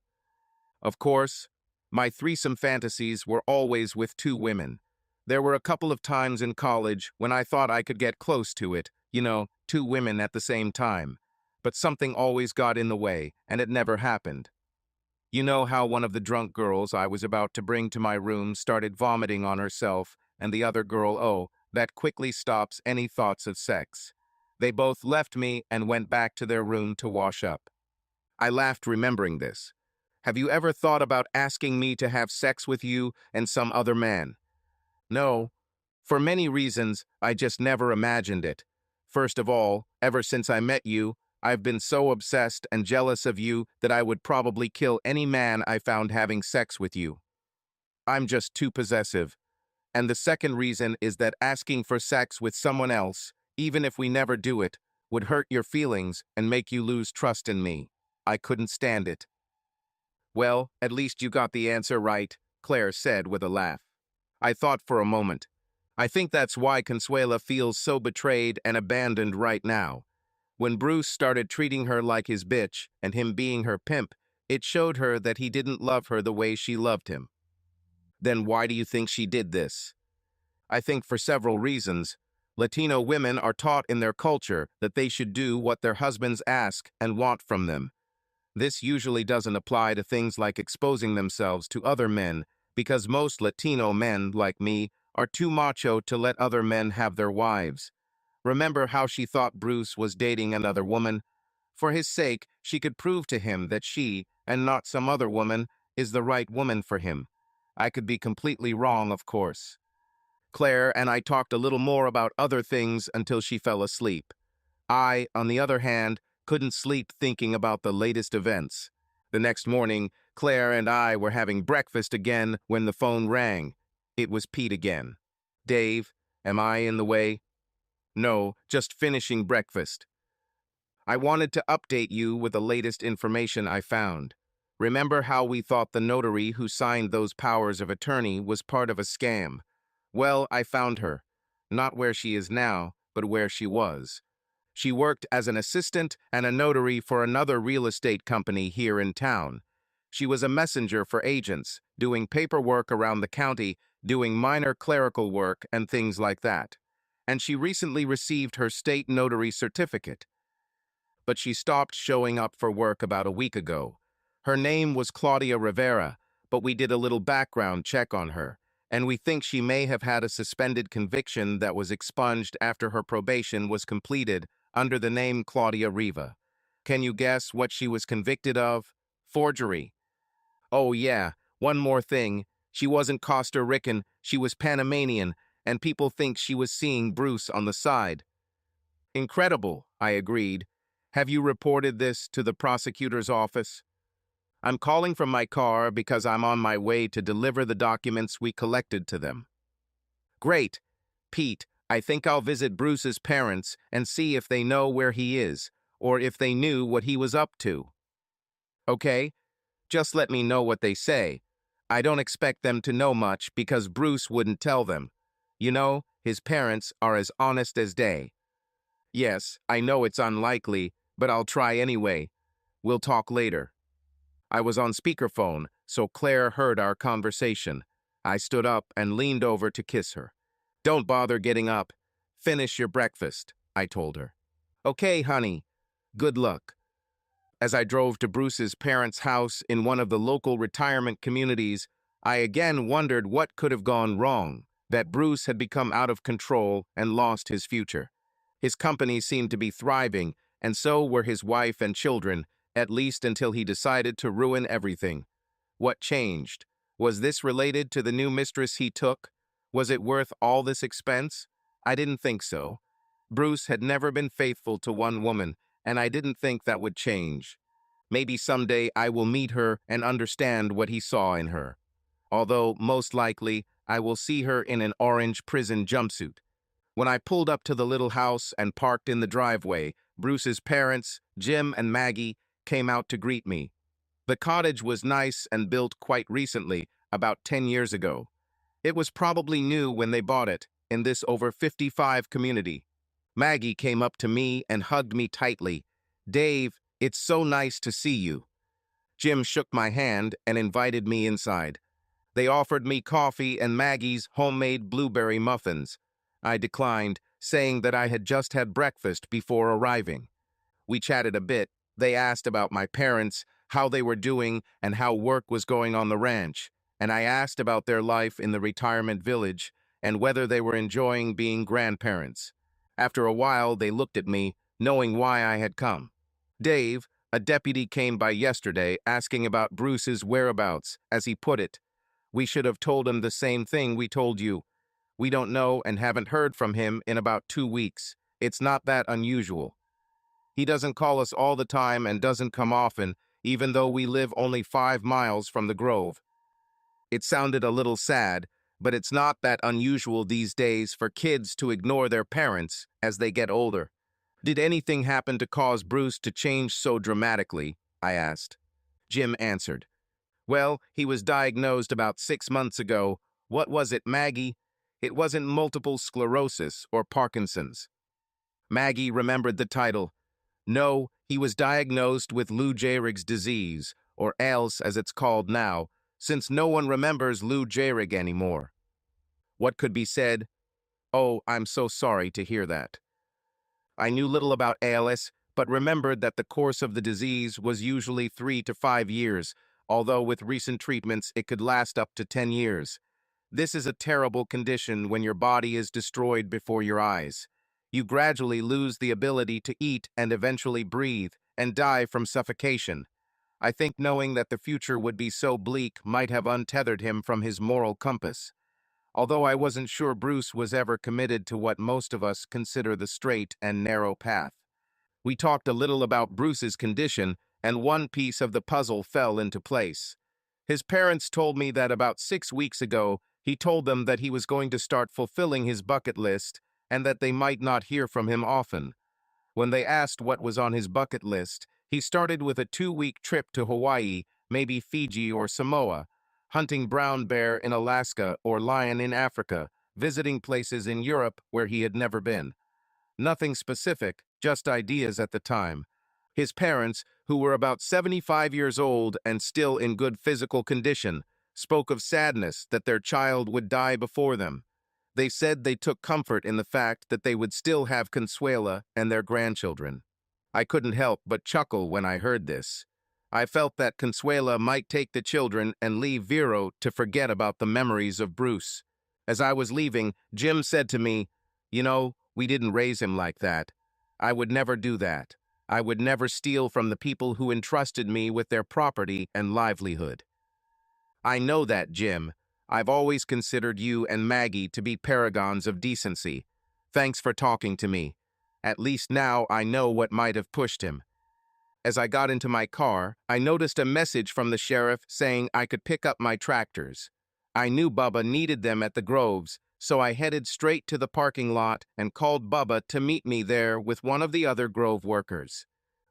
Speaker 1: Of course, my threesome fantasies were always with two women. There were a couple of times in college when I thought I could get close to it, two women at the same time. But something always got in the way, and it never happened. You know how one of the drunk girls I was about to bring to my room started vomiting on herself, and the other girl, oh, that quickly stops any thoughts of sex. They both left me and went back to their room to wash up. I laughed remembering this. Have you ever thought about asking me to have sex with you and some other man? No. For many reasons, I just never imagined it. First of all, ever since I met you, I've been so obsessed and jealous of you that I would probably kill any man I found having sex with you. I'm just too possessive. And the second reason is that asking for sex with someone else, even if we never do it, would hurt your feelings and make you lose trust in me. I couldn't stand it. Well, at least you got the answer right, Claire said with a laugh. I thought for a moment. I think that's why Consuela feels so betrayed and abandoned right now. When Bruce started treating her like his bitch and him being her pimp, it showed her that he didn't love her the way she loved him. Then why do you think she did this? I think for several reasons. Latino women are taught in their culture that they should do what their husbands ask and want from them. This usually doesn't apply to things like exposing themselves to other men, because most Latino men, like me, are too macho to let other men have their wives. Remember how she thought Bruce was dating another woman? For his sake, she could prove to him that she, and not some other woman, is the right woman for him. I could be completely wrong, of course. Claire and I talked a little more about other things until she fell asleep. I, on the other hand, couldn't sleep thinking about the latest events. The next morning, Claire and I were having breakfast again when the phone rang. It was Pete again. Dave, am I in the way? No, just finishing breakfast. I wanted to update you with the latest information I found. Remember how we thought the notary who signed those powers of attorney was part of a scam? Well, I found her. Not where she is now, but where she was. She worked as an assistant and a notary for another real estate company here in town. She was a messenger for agents, doing paperwork around the county, doing minor clerical work and things like that. And she recently received her state notary certificate. But she stopped showing up for work about a week ago. Her name was Claudia Rivera, but we did a little background check on her, and we think she may have had a suspended conviction that was expunged after her probation was completed under the name Claudia Riva. Can you guess what she was convicted of? Forgery. Oh yeah, one more thing. She wasn't Costa Rican, she was Panamanian, and people think she was seeing Bruce on the side. Incredible, I agreed. Have you reported this to the prosecutor's office? I'm calling from my car because I'm on my way to deliver the documents we collected to them. Great. Pete, I think I'll visit Bruce's parents and see if they know where he is, or if they knew what he was up to. Okay? Just let me know what they say. I don't expect them to know much because Bruce wouldn't tell them. You know, his parents are as honest as day. Yes, I know it's unlikely, but I'll try anyway. We'll talk later. I was on speakerphone, so Claire heard our conversation. I stood up and leaned over to kiss her. Don't bother getting up. Finish your breakfast, I told her. Okay, honey. Good luck. As I drove to Bruce's parents' house in one of the local retirement communities, I again wondered what could have gone wrong, that Bruce had become out of control and lost his future. His company seemed to be thriving, and so were his wife and children, at least until he decided to ruin everything. What changed? Was this related to the new mistress he took? Was it worth all this expense? I didn't think so. Bruce had never been faithful to one woman, and I didn't think that would change. Maybe someday I will meet her and understand what he saw in her. Although, most likely, I will see her in an orange prison jumpsuit. When I pulled up to the little house and parked in the driveway, Bruce's parents, Jim and Maggie, came out to greet me. The cottage was nice and built quite recently, about 10 years ago. It was probably new when they bought it, in this over 55 community. Maggie came up to me and hugged me tightly. "Dave, it's so nice to see you." Jim shook my hand and invited me inside. They offered me coffee and Maggie's homemade blueberry muffins. I declined, saying that I had just had breakfast before arriving. We chatted a bit. They asked about my parents, how they were doing, and how work was going on the ranch. And I asked about their life in the retirement village and whether they were enjoying being grandparents. After a while, they looked at me, knowing why I had come. "Dave, a deputy came by yesterday asking about Bruce's whereabouts, as he put it. We should have told him the same thing we told you. We don't know and haven't heard from him in about 2 weeks. It's not that unusual. He doesn't call us all the time and doesn't come often, even though we live only 5 miles from the Grove." It sounded a little sad, but it's not that unusual these days for kids to ignore their parents as they get older. "Did anything happen to cause Bruce to change so dramatically?" I asked. Jim answered. "Well, he was diagnosed about 6 months ago. What was it, Maggie? It wasn't multiple sclerosis or Parkinson's." Maggie remembered the title. "No, he was diagnosed with Lou Gehrig's disease, or ALS as it's called now, since no one remembers Lou Gehrig anymore." What could be said? "Oh, I'm so sorry to hear that." I knew little about ALS, but remembered that the course of the disease was usually 3 to 5 years, although with recent treatments it could last up to 10 years. This is a terrible condition when your body is destroyed before your eyes. You gradually lose the ability to eat and eventually breathe, and die from suffocation. I think knowing that the future would be so bleak might have untethered him from his moral compass. Although I wasn't sure Bruce was ever committed to what most of us consider the straight and narrow path. We talked a little about Bruce's condition, and one piece of the puzzle fell into place. His parents told me that about 6 weeks ago, he told them that he was going to start fulfilling his bucket list and that they might not hear from him often. When they asked what was on his bucket list, he started with a 2-week trip to Hawaii, maybe Fiji or Samoa, hunting brown bear in Alaska or lion in Africa, visiting places in Europe where he had never been. Nothing specific, just ideas at the time. His parents, who were about 75 years old and still in good physical condition, spoke of sadness that their child would die before them. They said they took comfort in the fact that they would still have Consuela and their grandchildren. I couldn't help but chuckle when I heard this. I felt that Consuela might take the children and leave Vero to forget about the memories of Bruce. As I was leaving, Jim said to me, "You know, we didn't raise him like that. I would never do that. I would never steal from the people who entrusted me with their property and livelihood." "I know that, Jim. I've always considered you and Maggie to be paragons of decency. Thanks for talking to me. At least now I know what might have pushed him." As I got into my car, I noticed a message from the sheriff saying I could pick up my tractors. I knew Bubba needed them at the Groves, so I headed straight to the parking lot and called Bubba to meet me there with one of the other Grove workers.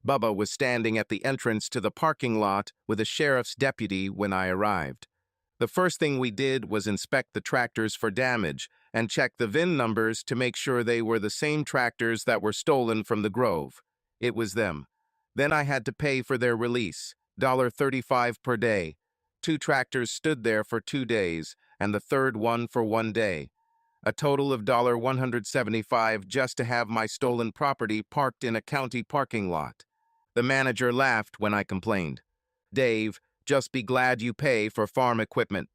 Speaker 1: Bubba was standing at the entrance to the parking lot with a sheriff's deputy when I arrived. The first thing we did was inspect the tractors for damage and check the VIN numbers to make sure they were the same tractors that were stolen from the Grove. It was them. Then I had to pay for their release, $35 per day. 2 tractors stood there for 2 days, and the third one for 1 day. A total of $175 just to have my stolen property parked in a county parking lot. The manager laughed when I complained. "Dave, just be glad you pay for farm equipment.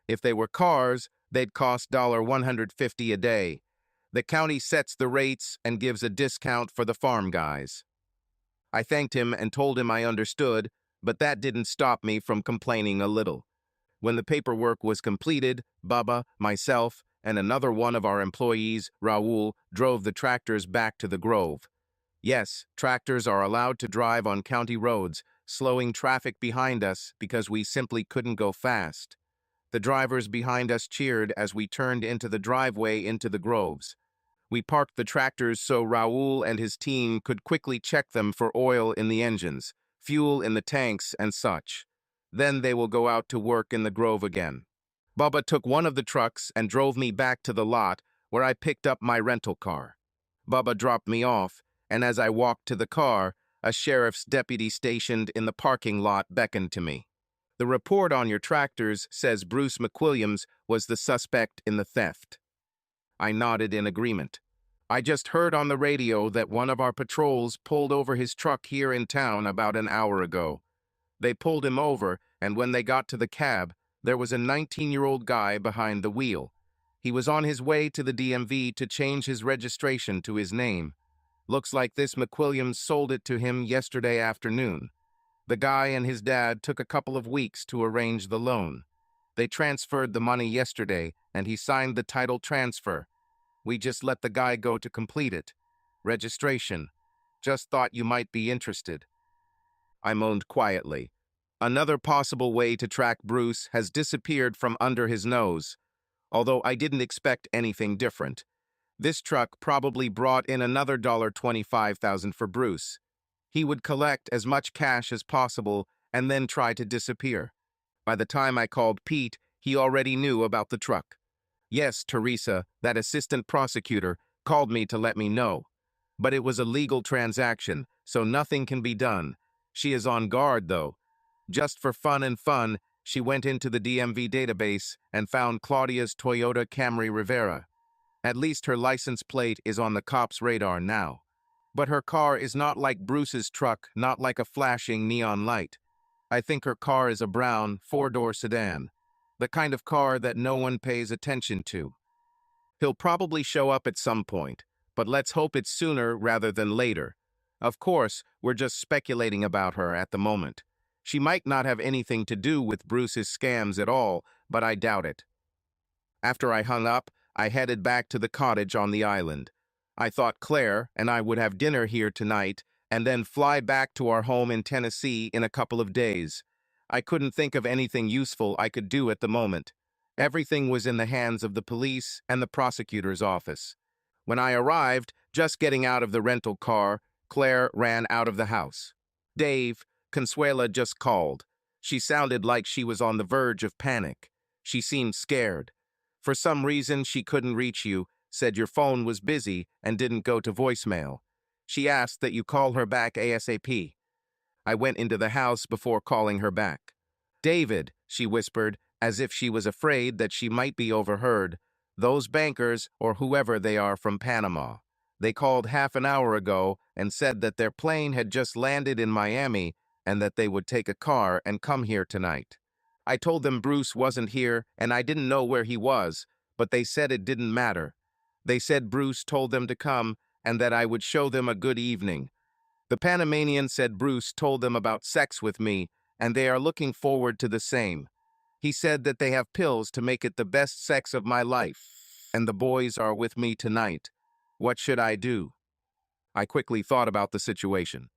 Speaker 1: If they were cars, they'd cost $150 a day. The county sets the rates and gives a discount for the farm guys." I thanked him and told him I understood, But that didn't stop me from complaining a little. When the paperwork was completed, Baba, myself, and another one of our employees, Raul, drove the tractors back to the grove. Yes, tractors are allowed to drive on county roads, slowing traffic behind us because we simply couldn't go fast. The drivers behind us cheered as we turned into the driveway into the groves. We parked the tractors so Raul and his team could quickly check them for oil in the engines, fuel in the tanks, and such. Then they will go out to work in the grove again. Bubba took one of the trucks and drove me back to the lot where I picked up my rental car. Bubba dropped me off, and as I walked to the car, a sheriff's deputy stationed in the parking lot beckoned to me. The report on your tractors says Bruce McWilliams was the suspect in the theft. I nodded in agreement. I just heard on the radio that one of our patrols pulled over his truck here in town about an hour ago. They pulled him over, and when they got to the cab, there was a 19-year-old guy behind the wheel. He was on his way to the DMV to change his registration to his name. Looks like this McWilliams sold it to him yesterday afternoon. The guy and his dad took a couple of weeks to arrange the loan. They transferred the money yesterday, and he signed the title transfer. We just let the guy go to complete it. Registration. Just thought you might be interested. I moaned quietly. Another possible way to track Bruce has disappeared from under his nose, although I didn't expect anything different. This truck probably brought in another $25,000 for Bruce. He would collect as much cash as possible and then try to disappear. By the time I called Pete, he already knew about the truck. Yes, Teresa, that assistant prosecutor, called me to let me know. But it was a legal transaction, so nothing can be done. She is on guard, though. Just for fun, she went into the DMV database and found Claudia's Toyota Camry Rivera. At least her license plate is on the cops' radar now. But her car is not like Bruce's truck, not like a flashing neon light. I think her car is a brown, four-door sedan. The kind of car that no one pays attention to. He'll probably show up at some point, but let's hope it's sooner rather than later. Of course, we're just speculating about her at the moment. She might not have anything to do with Bruce's scams at all, but I doubt it. After I hung up, I headed back to the cottage on the island. I thought Claire and I would have dinner here tonight and then fly back to our home in Tennessee in a couple of days. I couldn't think of anything useful I could do at the moment. Everything was in the hands of the police and the prosecutor's office. When I arrived, just getting out of the rental car, Claire ran out of the house. Dave, Consuela just called. She sounded like she was on the verge of panic. She seemed scared. For some reason, she couldn't reach you, said your phone was busy and didn't go to voicemail. She asked that you call her back ASAP. I went into the house before calling her back. David, she whispered, as if she was afraid that she might be overheard. Those bankers, or whoever they are from Panama. They called half an hour ago and said that their plane had just landed in Miami and that they would take a car and come here tonight. I told them Bruce wasn't here and I didn't know where he was, but they said it didn't matter. They said Bruce told them to come and that I would show them a good evening. The Panamanian said Bruce told them about sex with me, and they are looking forward to the same. He said that they have pills to make it the best sex of my life, and the boys are with me tonight. What should I do? I quickly thought about the situation.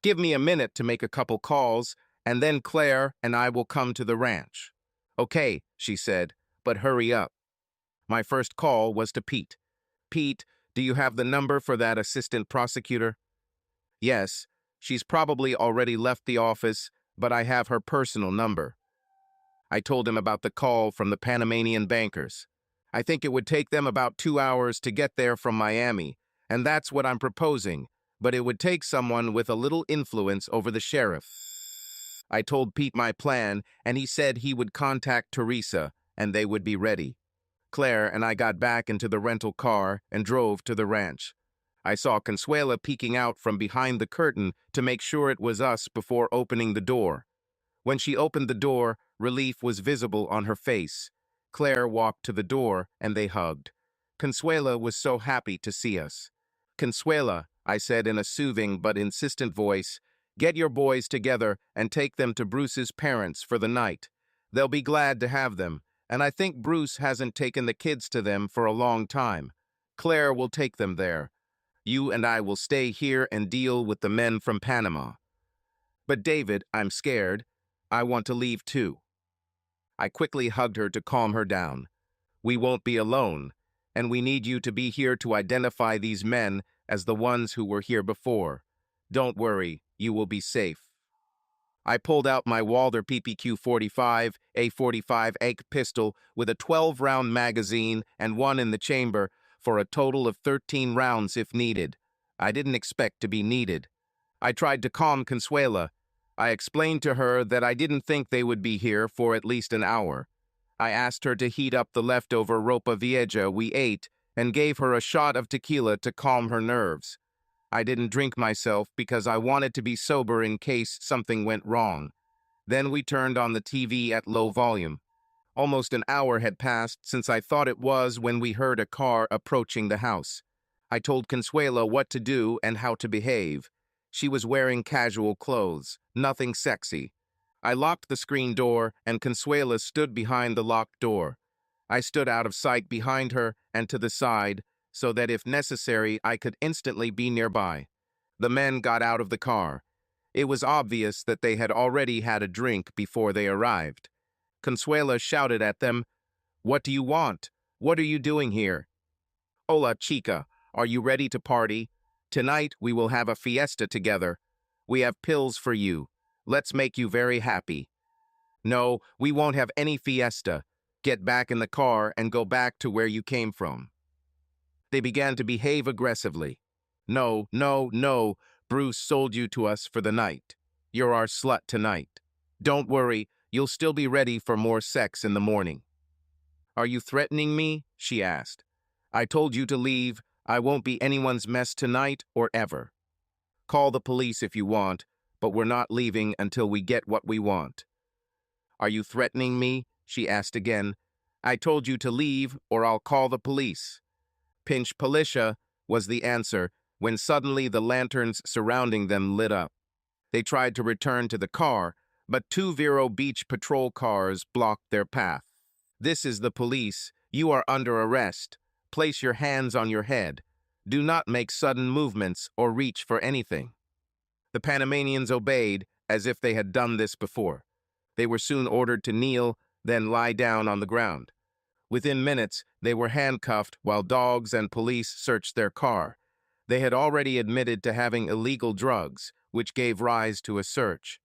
Speaker 1: Give me a minute to make a couple calls, and then Claire and I will come to the ranch. Okay, she said, but hurry up. My first call was to Pete. Pete, do you have the number for that assistant prosecutor? Yes, she's probably already left the office, but I have her personal number. I told him about the call from the Panamanian bankers. I think it would take them about 2 hours to get there from Miami, and that's what I'm proposing, but it would take someone with a little influence over the sheriff. I told Pete my plan, and he said he would contact Teresa, and they would be ready. Claire and I got back into the rental car and drove to the ranch. I saw Consuela peeking out from behind the curtain to make sure it was us before opening the door. When she opened the door, relief was visible on her face. Claire walked to the door, and they hugged. Consuela was so happy to see us. Consuela, I said in a soothing but insistent voice, Get your boys together and take them to Bruce's parents for the night. They'll be glad to have them, and I think Bruce hasn't taken the kids to them for a long time. Claire will take them there. You and I will stay here and deal with the men from Panama. But David, I'm scared. I want to leave too. I quickly hugged her to calm her down. We won't be alone, and we need you to be here to identify these men as the ones who were here before. Don't worry, you will be safe. I pulled out my Walther PPQ-45 A45 AIC pistol with a 12-round magazine and one in the chamber for a total of 13 rounds if needed. I didn't expect to be needed. I tried to calm Consuela. I explained to her that I didn't think they would be here for at least an hour. I asked her to heat up the leftover ropa vieja we ate and gave her a shot of tequila to calm her nerves. I didn't drink myself because I wanted to be sober in case something went wrong. Then we turned on the TV at low volume. Almost an hour had passed since I thought it was when we heard a car approaching the house. I told Consuela what to do and how to behave. She was wearing casual clothes, nothing sexy. I locked the screen door and Consuela stood behind the locked door. I stood out of sight behind her and to the side, so that if necessary I could instantly be nearby. The men got out of the car. It was obvious that they had already had a drink before they arrived. Consuela shouted at them, "What do you want? What are you doing here?" "Hola, chica. Are you ready to party? Tonight we will have a fiesta together. We have pills for you. Let's make you very happy." "No, we won't have any fiesta. Get back in the car and go back to where you came from." They began to behave aggressively. "No, no, no. Bruce sold you to us for the night. You're our slut tonight. Don't worry, you'll still be ready for more sex in the morning." "Are you threatening me?" she asked. "I told you to leave. I won't be anyone's mess tonight or ever. Call the police if you want, but we're not leaving until we get what we want." "Are you threatening me?" she asked again. "I told you to leave or I'll call the police." "Pinch Policia," was the answer, when suddenly the lanterns surrounding them lit up. They tried to return to the car, but two Vero Beach patrol cars blocked their path. "This is the police. You are under arrest. Place your hands on your head. Do not make sudden movements or reach for anything." The Panamanians obeyed, as if they had done this before. They were soon ordered to kneel, then lie down on the ground. Within minutes, they were handcuffed while dogs and police searched their car. They had already admitted to having illegal drugs, which gave rise to a search.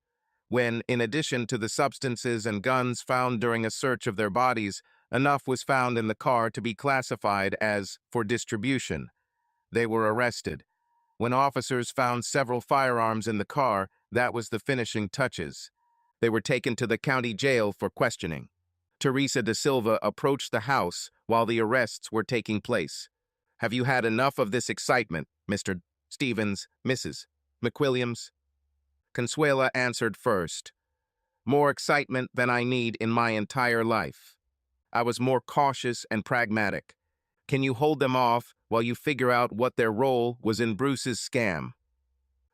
Speaker 1: When, in addition to the substances and guns found during a search of their bodies, enough was found in the car to be classified as for distribution, they were arrested. When officers found several firearms in the car, that was the finishing touches. They were taken to the county jail for questioning. Teresa da Silva approached the house while the arrests were taking place. "Have you had enough of this excitement, Mr. Stevens, Mrs. McWilliams?" Consuela answered first. "More excitement than I need in my entire life. I was more cautious and pragmatic. Can you hold them off while you figure out what their role was in Bruce's scam?"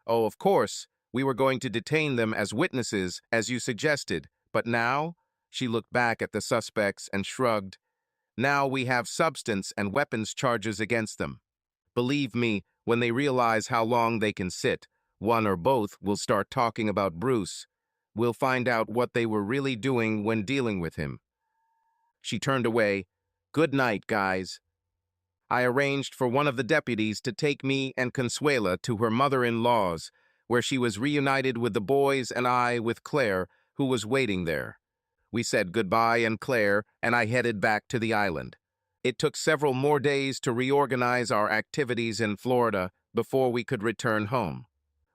Speaker 1: "Oh, of course. We were going to detain them as witnesses, as you suggested. But now?" She looked back at the suspects and shrugged. "Now we have substance and weapons charges against them. Believe me, when they realize how long they can sit, one or both will start talking about Bruce. We'll find out what they were really doing when dealing with him." She turned away. "Good night, guys." I arranged for one of the deputies to take me and Consuela to her mother-in-law's, where she was reunited with the boys and I with Claire, who was waiting there. We said goodbye and Claire, and I headed back to the island. It took several more days to reorganize our activities in Florida before we could return home.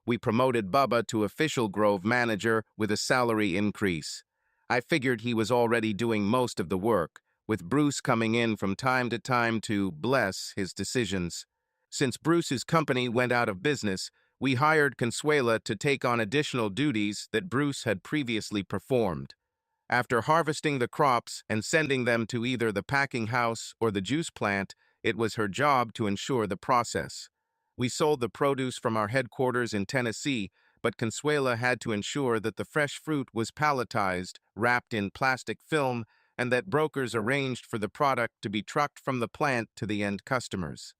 Speaker 1: We promoted Bubba to official Grove manager with a salary increase. I figured he was already doing most of the work, with Bruce coming in from time to time to bless his decisions. Since Bruce's company went out of business, we hired Consuela to take on additional duties that Bruce had previously performed. After harvesting the crops and sending them to either the packing house or the juice plant, it was her job to ensure the process. We sold the produce from our headquarters in Tennessee, but Consuela had to ensure that the fresh fruit was palletized, wrapped in plastic film, and that brokers arranged for the product to be trucked from the plant to the end customers.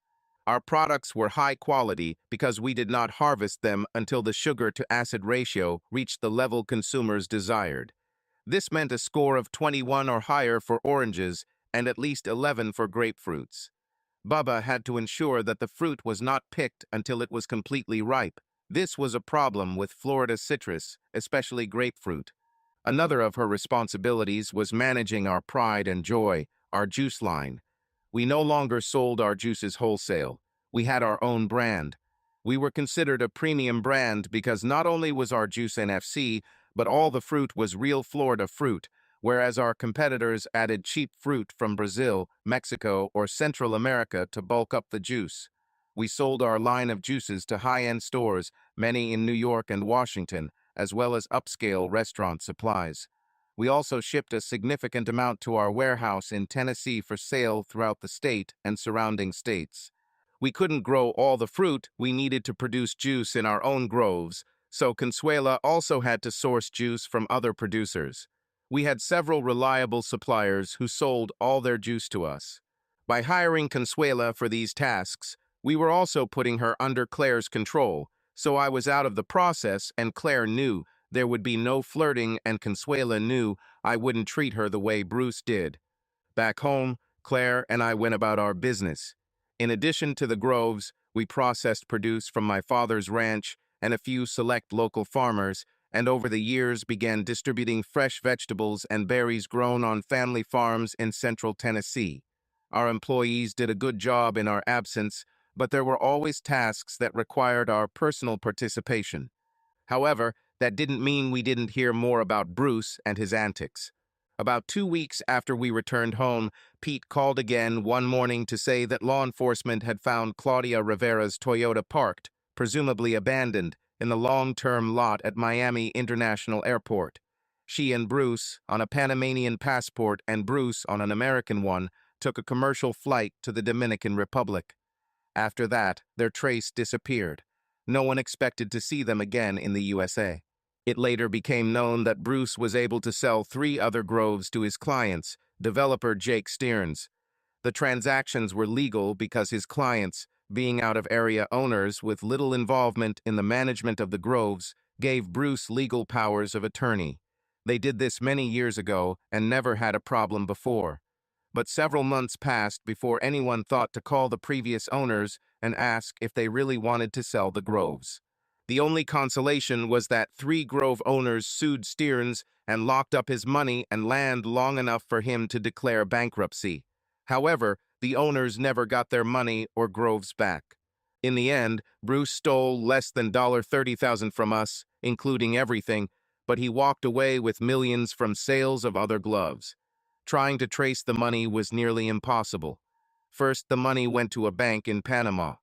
Speaker 1: Our products were high quality because we did not harvest them until the sugar-to-acid ratio reached the level consumers desired. This meant a score of 21 or higher for oranges and at least 11 for grapefruits. Bubba had to ensure that the fruit was not picked until it was completely ripe. This was a problem with Florida citrus, especially grapefruit. Another of her responsibilities was managing our pride and joy, our juice line. We no longer sold our juices wholesale. We had our own brand. We were considered a premium brand because not only was our juice NFC, but all the fruit was real Florida fruit, whereas our competitors added cheap fruit from Brazil, Mexico, or Central America to bulk up the juice. We sold our line of juices to high-end stores, many in New York and Washington, as well as upscale restaurant supplies. We also shipped a significant amount to our warehouse in Tennessee for sale throughout the state and surrounding states. We couldn't grow all the fruit we needed to produce juice in our own groves, so Consuela also had to source juice from other producers. We had several reliable suppliers who sold all their juice to us. By hiring Consuela for these tasks, we were also putting her under Claire's control, so I was out of the process and Claire knew there would be no flirting and Consuela knew I wouldn't treat her the way Bruce did. Back home, Claire and I went about our business. In addition to the groves, we processed produce from my father's ranch and a few select local farmers, and over the years began distributing fresh vegetables and berries grown on family farms in central Tennessee. Our employees did a good job in our absence, but there were always tasks that required our personal participation. However, that didn't mean we didn't hear more about Bruce and his antics. About 2 weeks after we returned home, Pete called again one morning to say that law enforcement had found Claudia Rivera's Toyota parked, presumably abandoned, in the long-term lot at Miami International Airport. She and Bruce, on a Panamanian passport and Bruce on an American one, took a commercial flight to the Dominican Republic. After that, their trace disappeared. No one expected to see them again in the USA. It later became known that Bruce was able to sell 3 other groves to his clients, developer Jake Stearns. The transactions were legal because his clients, being out-of-area owners with little involvement in the management of the groves, gave Bruce legal powers of attorney. They did this many years ago and never had a problem before. But several months passed before anyone thought to call the previous owners and ask if they really wanted to sell the groves. The only consolation was that 3 grove owners sued Stearns and locked up his money and land long enough for him to declare bankruptcy. However, the owners never got their money or groves back. In the end, Bruce stole less than $30,000 from us, including everything, but he walked away with millions from sales of other gloves. Trying to trace the money was nearly impossible. First, the money went to a bank in Panama.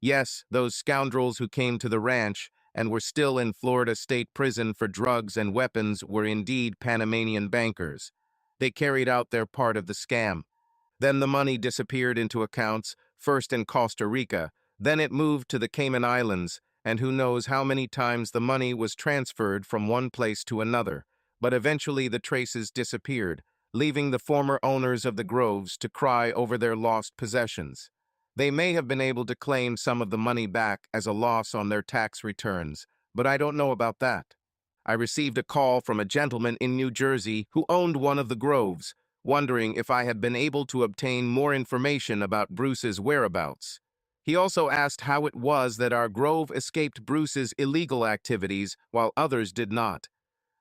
Speaker 1: Yes, those scoundrels who came to the ranch and were still in Florida State Prison for drugs and weapons were indeed Panamanian bankers. They carried out their part of the scam. Then the money disappeared into accounts, first in Costa Rica, then it moved to the Cayman Islands, and who knows how many times the money was transferred from one place to another. But eventually the traces disappeared, leaving the former owners of the groves to cry over their lost possessions. They may have been able to claim some of the money back as a loss on their tax returns, but I don't know about that. I received a call from a gentleman in New Jersey who owned one of the groves, wondering if I had been able to obtain more information about Bruce's whereabouts. He also asked how it was that our grove escaped Bruce's illegal activities while others did not.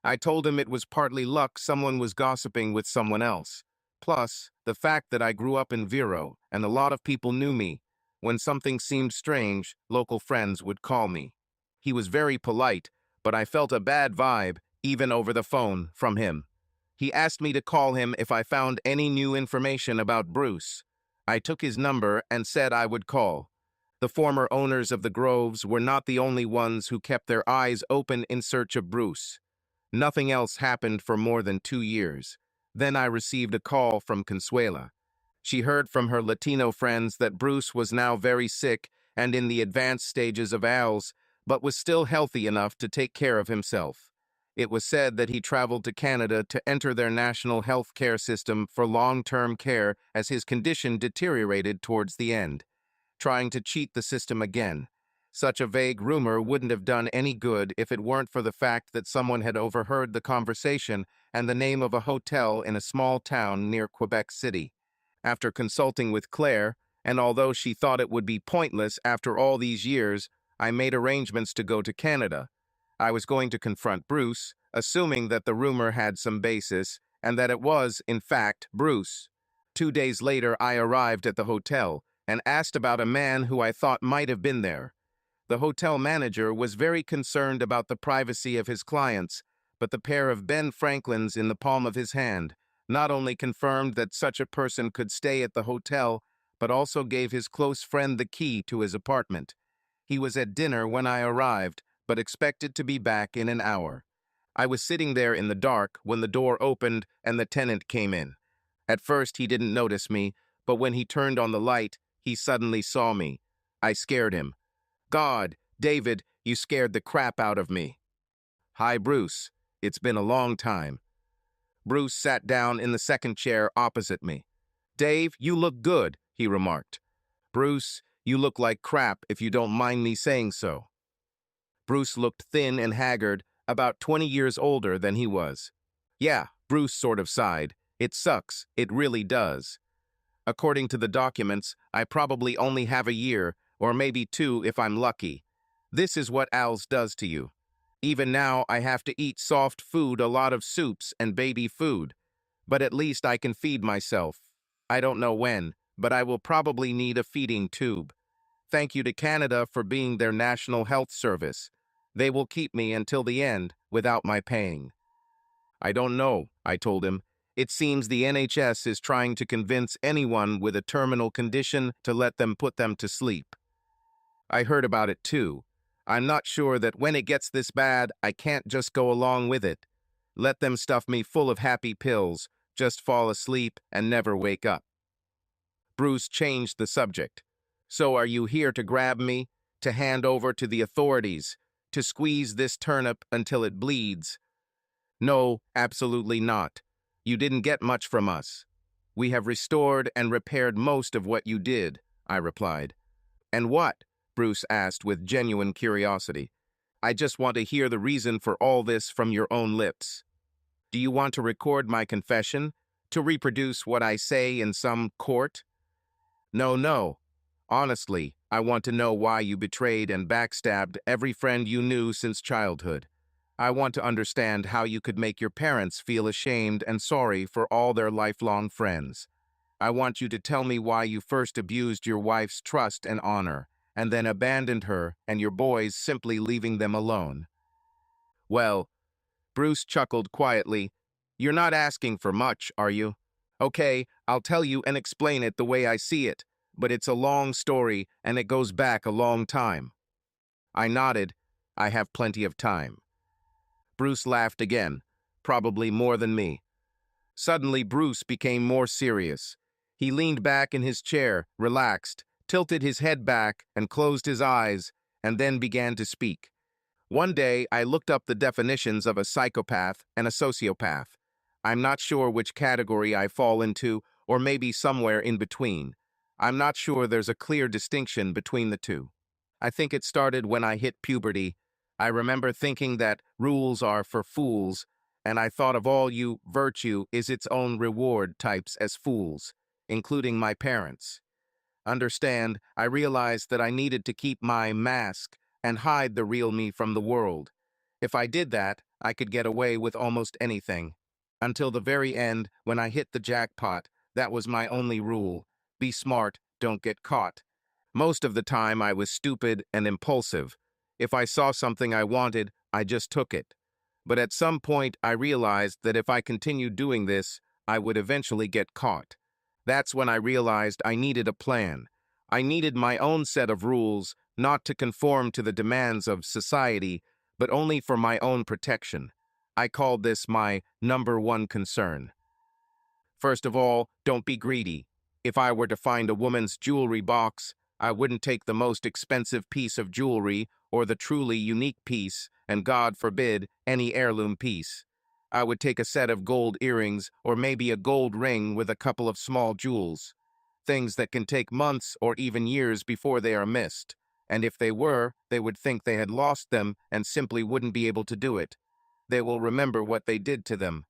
Speaker 1: I told him it was partly luck someone was gossiping with someone else. Plus, the fact that I grew up in Vero and a lot of people knew me. When something seemed strange, local friends would call me. He was very polite, but I felt a bad vibe, even over the phone, from him. He asked me to call him if I found any new information about Bruce. I took his number and said I would call. The former owners of the groves were not the only ones who kept their eyes open in search of Bruce. Nothing else happened for more than 2 years. Then I received a call from Consuela. She heard from her Latino friends that Bruce was now very sick and in the advanced stages of ALS, but was still healthy enough to take care of himself. It was said that he traveled to Canada to enter their national health care system for long-term care as his condition deteriorated towards the end, trying to cheat the system again. Such a vague rumor wouldn't have done any good if it weren't for the fact that someone had overheard the conversation and the name of a hotel in a small town near Quebec City. After consulting with Claire, and although she thought it would be pointless after all these years, I made arrangements to go to Canada. I was going to confront Bruce, assuming that the rumor had some basis, and that it was, in fact, Bruce. 2 days later, I arrived at the hotel and asked about a man who I thought might have been there. The hotel manager was very concerned about the privacy of his clients, but the pair of Ben Franklins in the palm of his hand not only confirmed that such a person could stay at the hotel, but also gave his close friend the key to his apartment. He was at dinner when I arrived, but expected to be back in an hour. I was sitting there in the dark when the door opened and the tenant came in. At first, he didn't notice me, but when he turned on the light, he suddenly saw me. I scared him. God, David, you scared the crap out of me. Hi, Bruce. It's been a long time. Bruce sat down in the second chair opposite me. Dave, you look good, he remarked. Bruce, you look like crap if you don't mind me saying so. Bruce looked thin and haggard, about 20 years older than he was. Yeah, Bruce sort of sighed. It sucks, it really does. According to the documents, I probably only have a year, or maybe 2 if I'm lucky. This is what ALS does to you. Even now, I have to eat soft food, a lot of soups and baby food. But at least I can feed myself. I don't know when, but I will probably need a feeding tube. Thank you to Canada for being their national health service. They will keep me until the end without my paying. I don't know, I told him. It seems the NHS is trying to convince anyone with a terminal condition to let them put them to sleep. I heard about it too. I'm not sure that when it gets this bad, I can't just go along with it. Let them stuff me full of happy pills, just fall asleep and never wake up. Bruce changed the subject. So are you here to grab me, to hand over to the authorities, to squeeze this turnip until it bleeds? No, absolutely not. You didn't get much from us. We have restored and repaired most of what you did, I replied. And what? Bruce asked with genuine curiosity. I just want to hear the reason for all this from your own lips. Do you want to record my confession? To reproduce what I say in some court? No. Honestly, I want to know why you betrayed and backstabbed every friend you knew since childhood. I want to understand how you could make your parents feel ashamed and sorry for all their lifelong friends. I want you to tell me why you first abused your wife's trust and honor, and then abandoned her and your boys, simply leaving them alone. Well, Bruce chuckled quietly. You're not asking for much, are you? Okay, I'll tell you and explain it the way I see it, but it's a long story and it goes back a long time. I nodded. I have plenty of time. Bruce laughed again, probably more than me. Suddenly, Bruce became more serious. He leaned back in his chair, relaxed, tilted his head back and closed his eyes, and then began to speak. One day, I looked up the definitions of a psychopath and a sociopath. I'm not sure which category I fall into, or maybe somewhere in between. I'm not sure there's a clear distinction between the two. I think it started when I hit puberty. I remember thinking that rules are for fools, and I thought of all you virtue is its own reward types as fools, including my parents. Understand, I realized that I needed to keep my mask and hide the real me from the world. If I did that, I could get away with almost anything. Until the very end, when I hit the jackpot, that was my only rule. Be smart, don't get caught. Most of the time, I was stupid and impulsive. If I saw something I wanted, I just took it. But at some point, I realized that if I continued doing this, I would eventually get caught. That's when I realized I needed a plan. I needed my own set of rules, not to conform to the demands of society, but only for my own protection. I called this my #1 concern. First of all, don't be greedy. If I were to find a woman's jewelry box, I wouldn't take the most expensive piece of jewelry or the truly unique piece, and God forbid, any heirloom piece. I would take a set of gold earrings or maybe a gold ring with a couple of small jewels. Things that can take months or even years before they are missed. And if they were, they would think they had lost them and simply wouldn't be able to do it. They will remember what they did to them.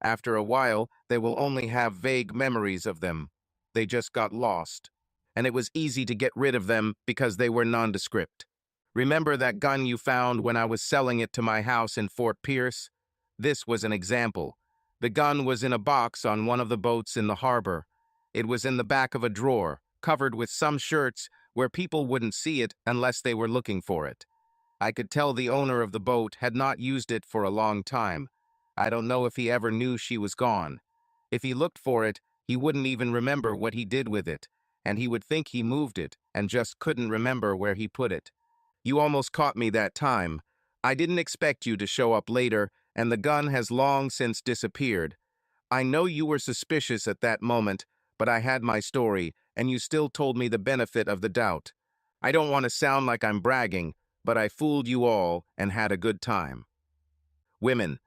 Speaker 1: After a while, they will only have vague memories of them. They just got lost. And it was easy to get rid of them because they were nondescript. Remember that gun you found when I was selling it to my house in Fort Pierce? This was an example. The gun was in a box on one of the boats in the harbor. It was in the back of a drawer, covered with some shirts where people wouldn't see it unless they were looking for it. I could tell the owner of the boat had not used it for a long time. I don't know if he ever knew she was gone. If he looked for it, he wouldn't even remember what he did with it, and he would think he moved it and just couldn't remember where he put it. You almost caught me that time. I didn't expect you to show up later, and the gun has long since disappeared. I know you were suspicious at that moment, but I had my story, and you still told me the benefit of the doubt. I don't want to sound like I'm bragging, but I fooled you all and had a good time. Women.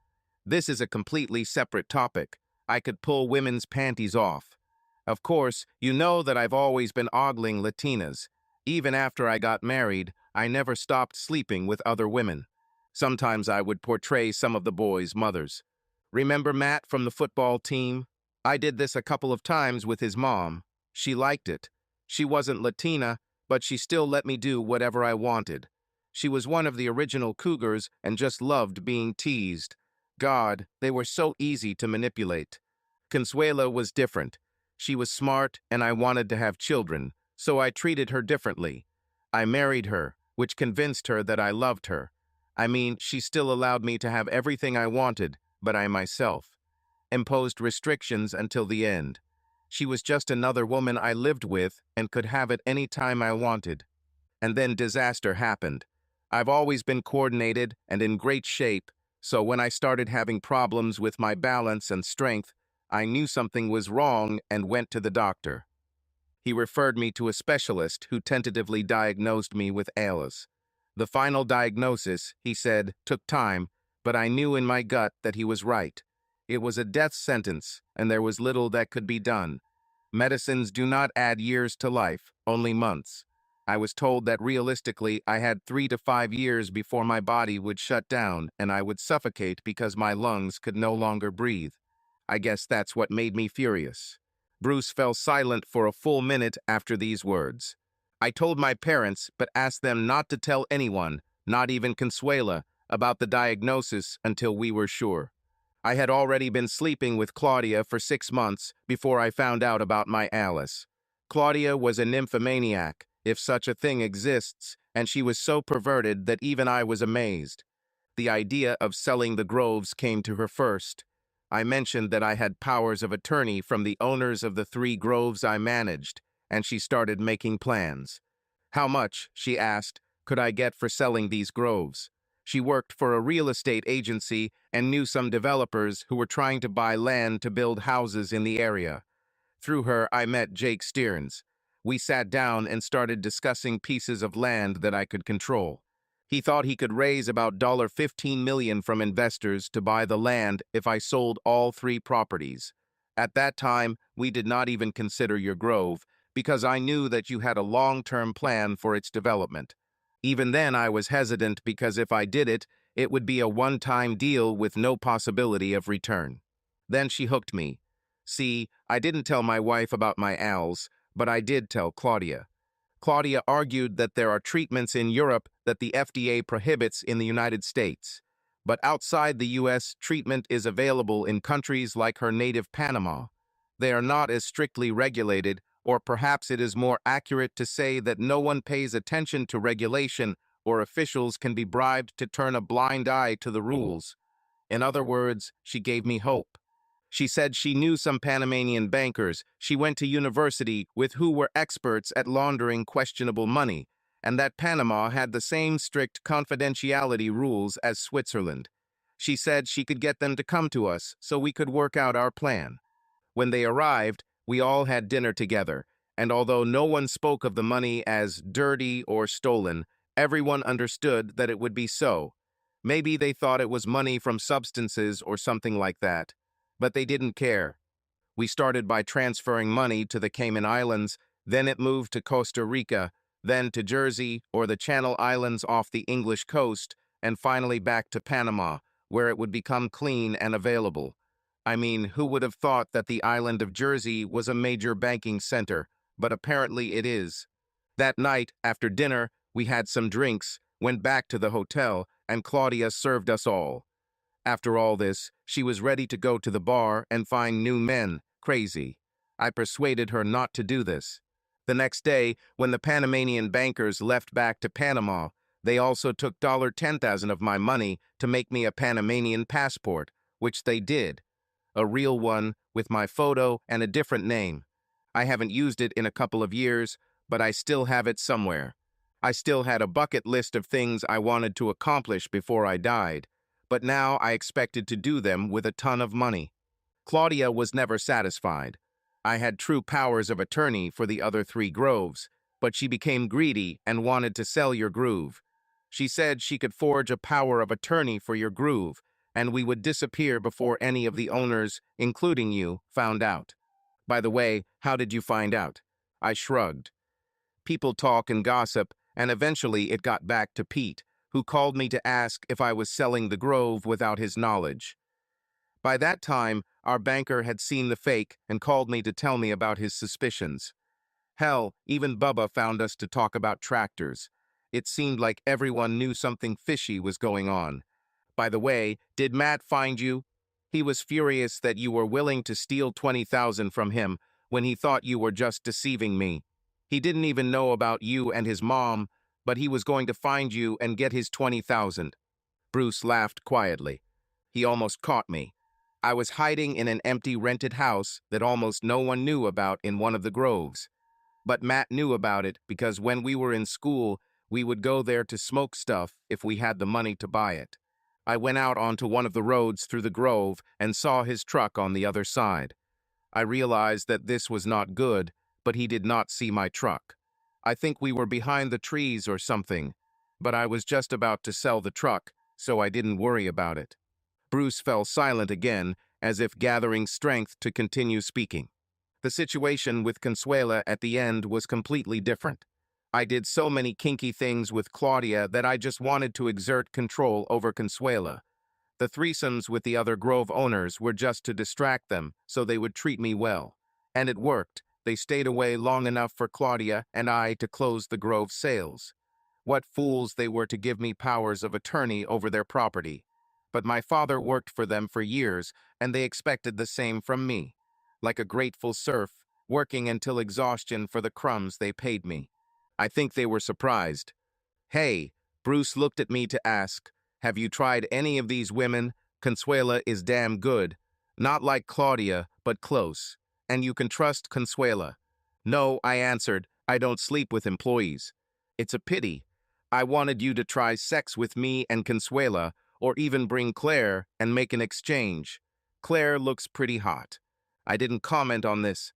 Speaker 1: This is a completely separate topic. I could pull women's panties off. Of course, you know that I've always been ogling Latinas. Even after I got married, I never stopped sleeping with other women. Sometimes I would portray some of the boys' mothers. Remember Matt from the football team? I did this a couple of times with his mom. She liked it. She wasn't Latina, but she still let me do whatever I wanted. She was one of the original cougars and just loved being teased. God, they were so easy to manipulate. Consuela was different. She was smart and I wanted to have children, so I treated her differently. I married her, which convinced her that I loved her. I mean, she still allowed me to have everything I wanted, but I myself imposed restrictions until the end. She was just another woman I lived with and could have it any time I wanted. And then disaster happened. I've always been coordinated and in great shape, so when I started having problems with my balance and strength, I knew something was wrong and went to the doctor. He referred me to a specialist who tentatively diagnosed me with ALS. The final diagnosis, he said, took time, but I knew in my gut that he was right. It was a death sentence, and there was little that could be done. Medicines do not add years to life, only months. I was told that realistically I had 3 to 5 years before my body would shut down and I would suffocate because my lungs could no longer breathe. I guess that's what made me furious. Bruce fell silent for a full minute after these words. I told my parents, but asked them not to tell anyone, not even Consuela, about the diagnosis until we were sure. I had already been sleeping with Claudia for 6 months before I found out about my Alice. Claudia was a nymphomaniac, if such a thing exists, and she was so perverted that even I was amazed. The idea of selling the groves came to her first. I mentioned that I had powers of attorney from the owners of the 3 groves I managed, and she started making plans. How much, she asked, could I get for selling these groves? She worked for a real estate agency and knew some developers who were trying to buy land to build houses in the area. Through her, I met Jake Stearns. We sat down and started discussing pieces of land that I could control. He thought he could raise about $15 million from investors to buy the land if I sold all 3 properties. At that time, we did not even consider your grove, because I knew that you had a long-term plan for its development. Even then, I was hesitant because if I did it, it would be a one-time deal with no possibility of return. Then she hooked me. See, I didn't tell my wife about my ALS, but I did tell Claudia. Claudia argued that there are treatments in Europe that the FDA prohibits in the United States. But outside the U.S., treatment is available in countries like her native Panama. They are not as strictly regulated, or perhaps it is more accurate to say that no one pays attention to regulation or officials can be bribed to turn a blind eye to the rules. In other words, she gave me hope. She said she knew some Panamanian bankers she went to university with who were experts at laundering questionable money, and that Panama had the same strict confidentiality rules as Switzerland. She said she could get them to come to us so we could work out our plan. When they arrived, we all had dinner together, and although no one spoke of the money as dirty or stolen, Everyone understood that it would be so. Maybe they thought it was money from substances or something like that, but they didn't care. We started by transferring money to the Cayman Islands, then it moved to Costa Rica, then to Jersey or the Channel Islands off the English coast, and finally back to Panama, where it would become clean and available. I mean, who would have thought that the island of Jersey was a major banking center, but apparently it is. That night, after dinner, we had some drinks, went back to the hotel, and Claudia served us all. After all this, she was ready to go to the bar and find new men. Crazy. I persuaded her not to do this. The next day, when the Panamanian bankers left back to Panama, they also took $10,000 of my money to make me a Panamanian passport, which they did. A real one with my photo and a different name. I haven't used it in a couple of years, but I still have it somewhere. I still had a bucket list of things I wanted to accomplish before I died, but now I expected to do them with a ton of money. Claudia was never satisfied. I had true powers of attorney for the other 3 groves, but she became greedy and wanted to sell your groove. She said she could forge a power of attorney for your groove, and we would disappear before any of the owners, including you, found out. By the way, how did you find out? I shrugged. People talk and gossip, and eventually it got back to Pete, who called me to ask if I was selling the grove without his knowledge. By that time, our banker had seen the fake and called me to tell me about his suspicions. Hell, even Bubba found us to talk about tractors. It seemed like everyone knew something fishy was going on. By the way, did Matt find you? He was furious that you were willing to steal $20,000 from him when he thought you were just deceiving me. He didn't even know about you and his mom, but he was going to find you and get his $20,000. Bruce laughed quietly. He almost caught me. I was hiding in an empty rented house that almost no one knew about in one of the groves. But Matt knew about it because when we were in school, we would go there to smoke stuff if we had the money to buy it. I went out onto one of the roads through the grove and saw his truck on the other side. I realized that this was not good, but he did not see my truck. I think we were behind the trees or something, but I was just about to sell the truck, so I didn't worry about it. Bruce fell silent again, as if gathering strength to continue speaking. The situation with Consuela at the end was completely different. I did so many kinky things with Claudia that I just wanted to exert control over Consuela. The threesomes with the other grove owners were just to distract them so they would treat me well. And it worked. They stayed away long enough for Claudia and I to close the grove sales. What fools they were to give me powers of attorney over their property. But my father worked for them for years, and they expected the same from me. Like a grateful serf, working until exhaustion for the crumbs they paid me. I think they were surprised. Hey, Bruce looked at me to ask, have you tried any of these women? Consuela is damn good. Not like Claudia, but close. And you can trust Consuela. No, I answered, I don't sleep with employees. It's a pity. I wanted you to try sex with me and Consuela, or even bring Claire and make an exchange. Claire looks pretty hot. I didn't comment on this.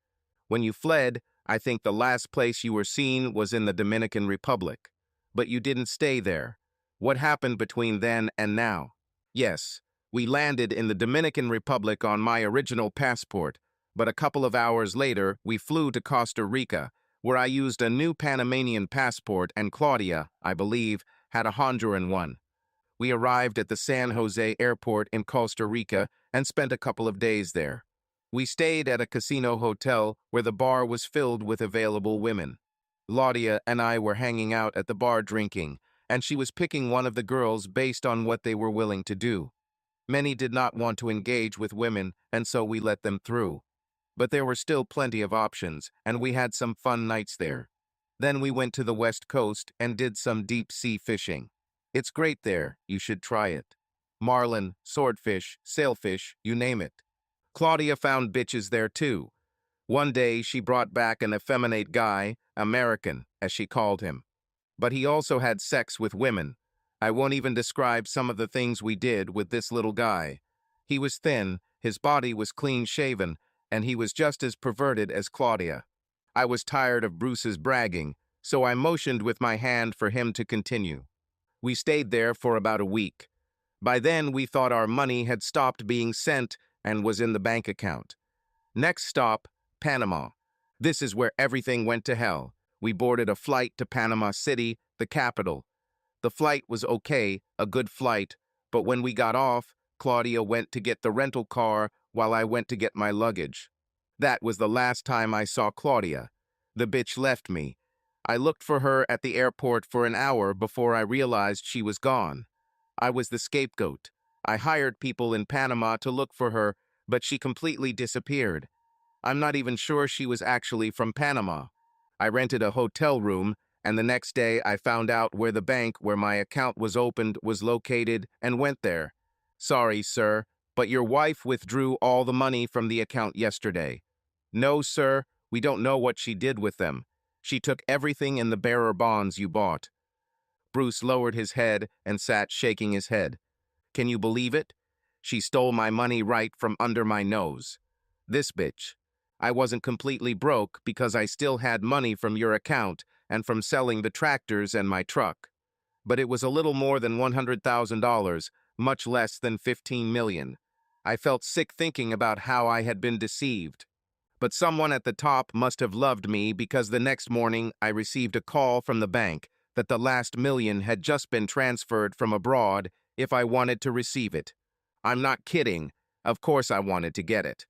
Speaker 1: When you fled, I think the last place you were seen was in the Dominican Republic. But you didn't stay there. What happened between then and now? Yes, we landed in the Dominican Republic on my original passport, but a couple of hours later, we flew to Costa Rica, where I used a new Panamanian passport and Claudia, I believe, had a Honduran one. We arrived at the San Jose airport in Costa Rica and spent a couple of days there. We stayed at a casino hotel where the bar was filled with available women. Claudia and I were hanging out at the bar drinking, and she was picking one of the girls based on what they were willing to do. Many did not want to engage with women, and so we let them through. But there were still plenty of options, and we had some fun nights there. Then we went to the West Coast and did some deep-sea fishing. It's great there, you should try it. Marlin, swordfish, sailfish, you name it. Claudia found bitches there too. One day she brought back an effeminate guy, American, as she called him. But he also had sex with women. I won't even describe some of the things we did with this little guy. He was thin, his body was clean-shaven, and he was just as perverted as Claudia. I was tired of Bruce's bragging, so I motioned with my hand for him to continue. We stayed there for about a week. By then, we thought our money had stopped being sent and was in the bank account. Next stop, Panama. This is where everything went to hell. We boarded a flight to Panama City, the capital. The flight was okay, a good flight, but when we got off, Claudia went to get the rental car while I went to get my luggage. That was the last time I saw Claudia. The bitch left me. I looked for her at the airport for an hour before I realized she was gone. I was the scapegoat. I hired people in Panama to look for her, but she completely disappeared. I'm not even sure she was actually from Panama. I rented a hotel room, and the next day I found out where the bank where my account was opened was located and went there. Sorry, sir, but your wife withdrew all the money from the account yesterday. No, sir, we don't know what she did with them. She took everything in the bearer bonds you bought. Bruce lowered his head and sat shaking his head. Can you believe it? She stole my money right from under my nose. This bitch. I wasn't completely broke because I still had money from your account and from selling the tractors and my truck. But it was a little more than $100,000, much less than $15 million. I felt sick thinking about how I had been deceived. But someone at the top must have loved me because the next morning I received a call from the bank that the last million had just been transferred from abroad if I wanted to receive it. I'm not kidding. Of course I wanted to get it.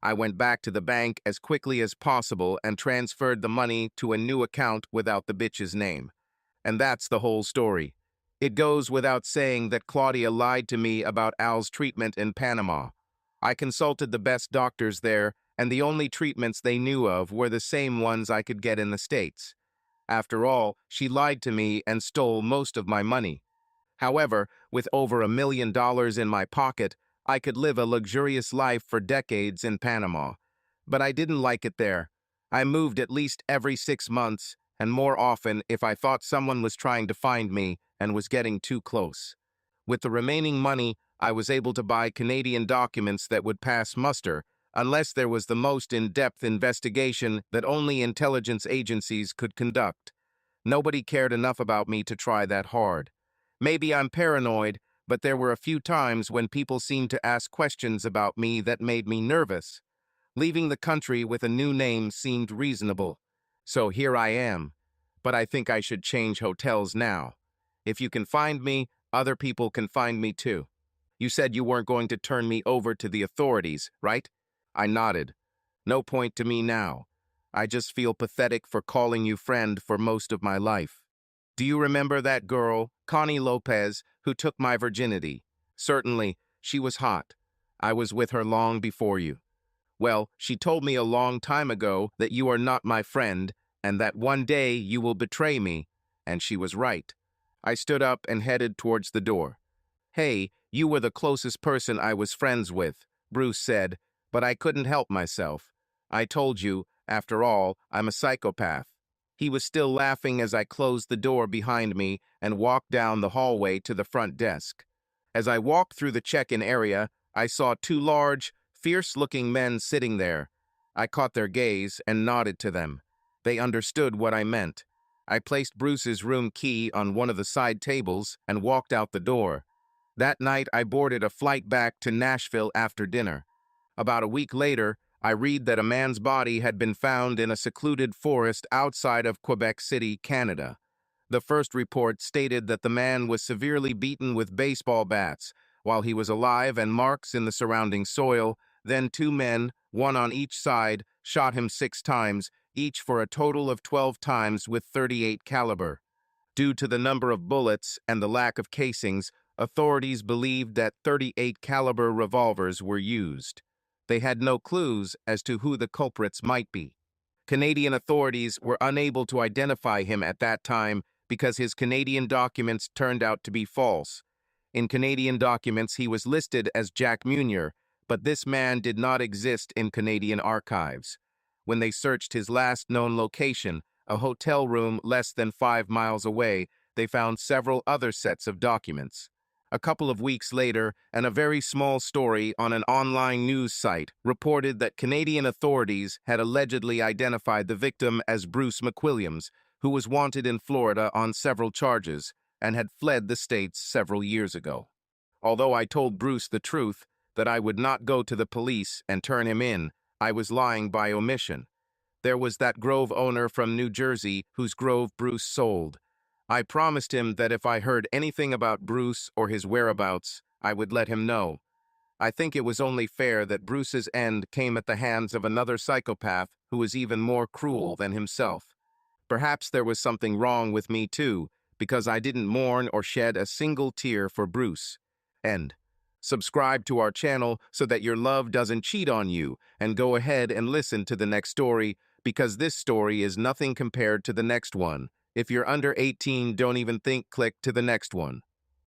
Speaker 1: I went back to the bank as quickly as possible and transferred the money to a new account without the bitch's name. And that's the whole story. It goes without saying that Claudia lied to me about Al's treatment in Panama. I consulted the best doctors there, and the only treatments they knew of were the same ones I could get in the States. After all, she lied to me and stole most of my money. However, with over $1 million in my pocket, I could live a luxurious life for decades in Panama. But I didn't like it there. I moved at least every 6 months, and more often if I thought someone was trying to find me and was getting too close. With the remaining money, I was able to buy Canadian documents that would pass muster, unless there was the most in-depth investigation that only intelligence agencies could conduct. Nobody cared enough about me to try that hard. Maybe I'm paranoid, but there were a few times when people seemed to ask questions about me that made me nervous. Leaving the country with a new name seemed reasonable. So here I am. But I think I should change hotels now. If you can find me, other people can find me too. You said you weren't going to turn me over to the authorities, right? I nodded. No point to me now. I just feel pathetic for calling you friend for most of my life. Do you remember that girl, Connie Lopez, who took my virginity? Certainly, she was hot. I was with her long before you. Well, she told me a long time ago that you are not my friend and that one day you will betray me, and she was right. I stood up and headed towards the door. Hey, you were the closest person I was friends with, Bruce said, but I couldn't help myself. I told you, after all, I'm a psychopath. He was still laughing as I closed the door behind me and walked down the hallway to the front desk. As I walked through the check-in area, I saw 2 large, fierce-looking men sitting there. I caught their gaze and nodded to them. They understood what I meant. I placed Bruce's room key on one of the side tables and walked out the door. That night, I boarded a flight back to Nashville after dinner. About a week later, I read that a man's body had been found in a secluded forest outside of Quebec City, Canada. The first report stated that the man was severely beaten with baseball bats while he was alive, and marks in the surrounding soil. Then 2 men, one on each side, shot him 6 times, each for a total of 12 times with .38 caliber. Due to the number of bullets and the lack of casings, authorities believed that .38 caliber revolvers were used. They had no clues as to who the culprits might be. Canadian authorities were unable to identify him at that time because his Canadian documents turned out to be false. In Canadian documents, he was listed as Jack Munier, but this man did not exist in Canadian archives. When they searched his last known location, a hotel room less than 5 miles away, they found several other sets of documents. A couple of weeks later, and a very small story on an online news site reported that Canadian authorities had allegedly identified the victim as Bruce McWilliams, who was wanted in Florida on several charges and had fled the States several years ago. Although I told Bruce the truth, that I would not go to the police and turn him in, I was lying by omission. There was that Grove owner from New Jersey whose Grove Bruce sold. I promised him that if I heard anything about Bruce or his whereabouts, I would let him know. I think it was only fair that Bruce's end came at the hands of another psychopath who was even more cruel than himself. Perhaps there was something wrong with me too, because I didn't mourn or shed a single tear for Bruce. End. Subscribe to our channel so that your love doesn't cheat on you, and go ahead and listen to the next story, because this story is nothing compared to the next one. If you're under 18, don't even click to the next one.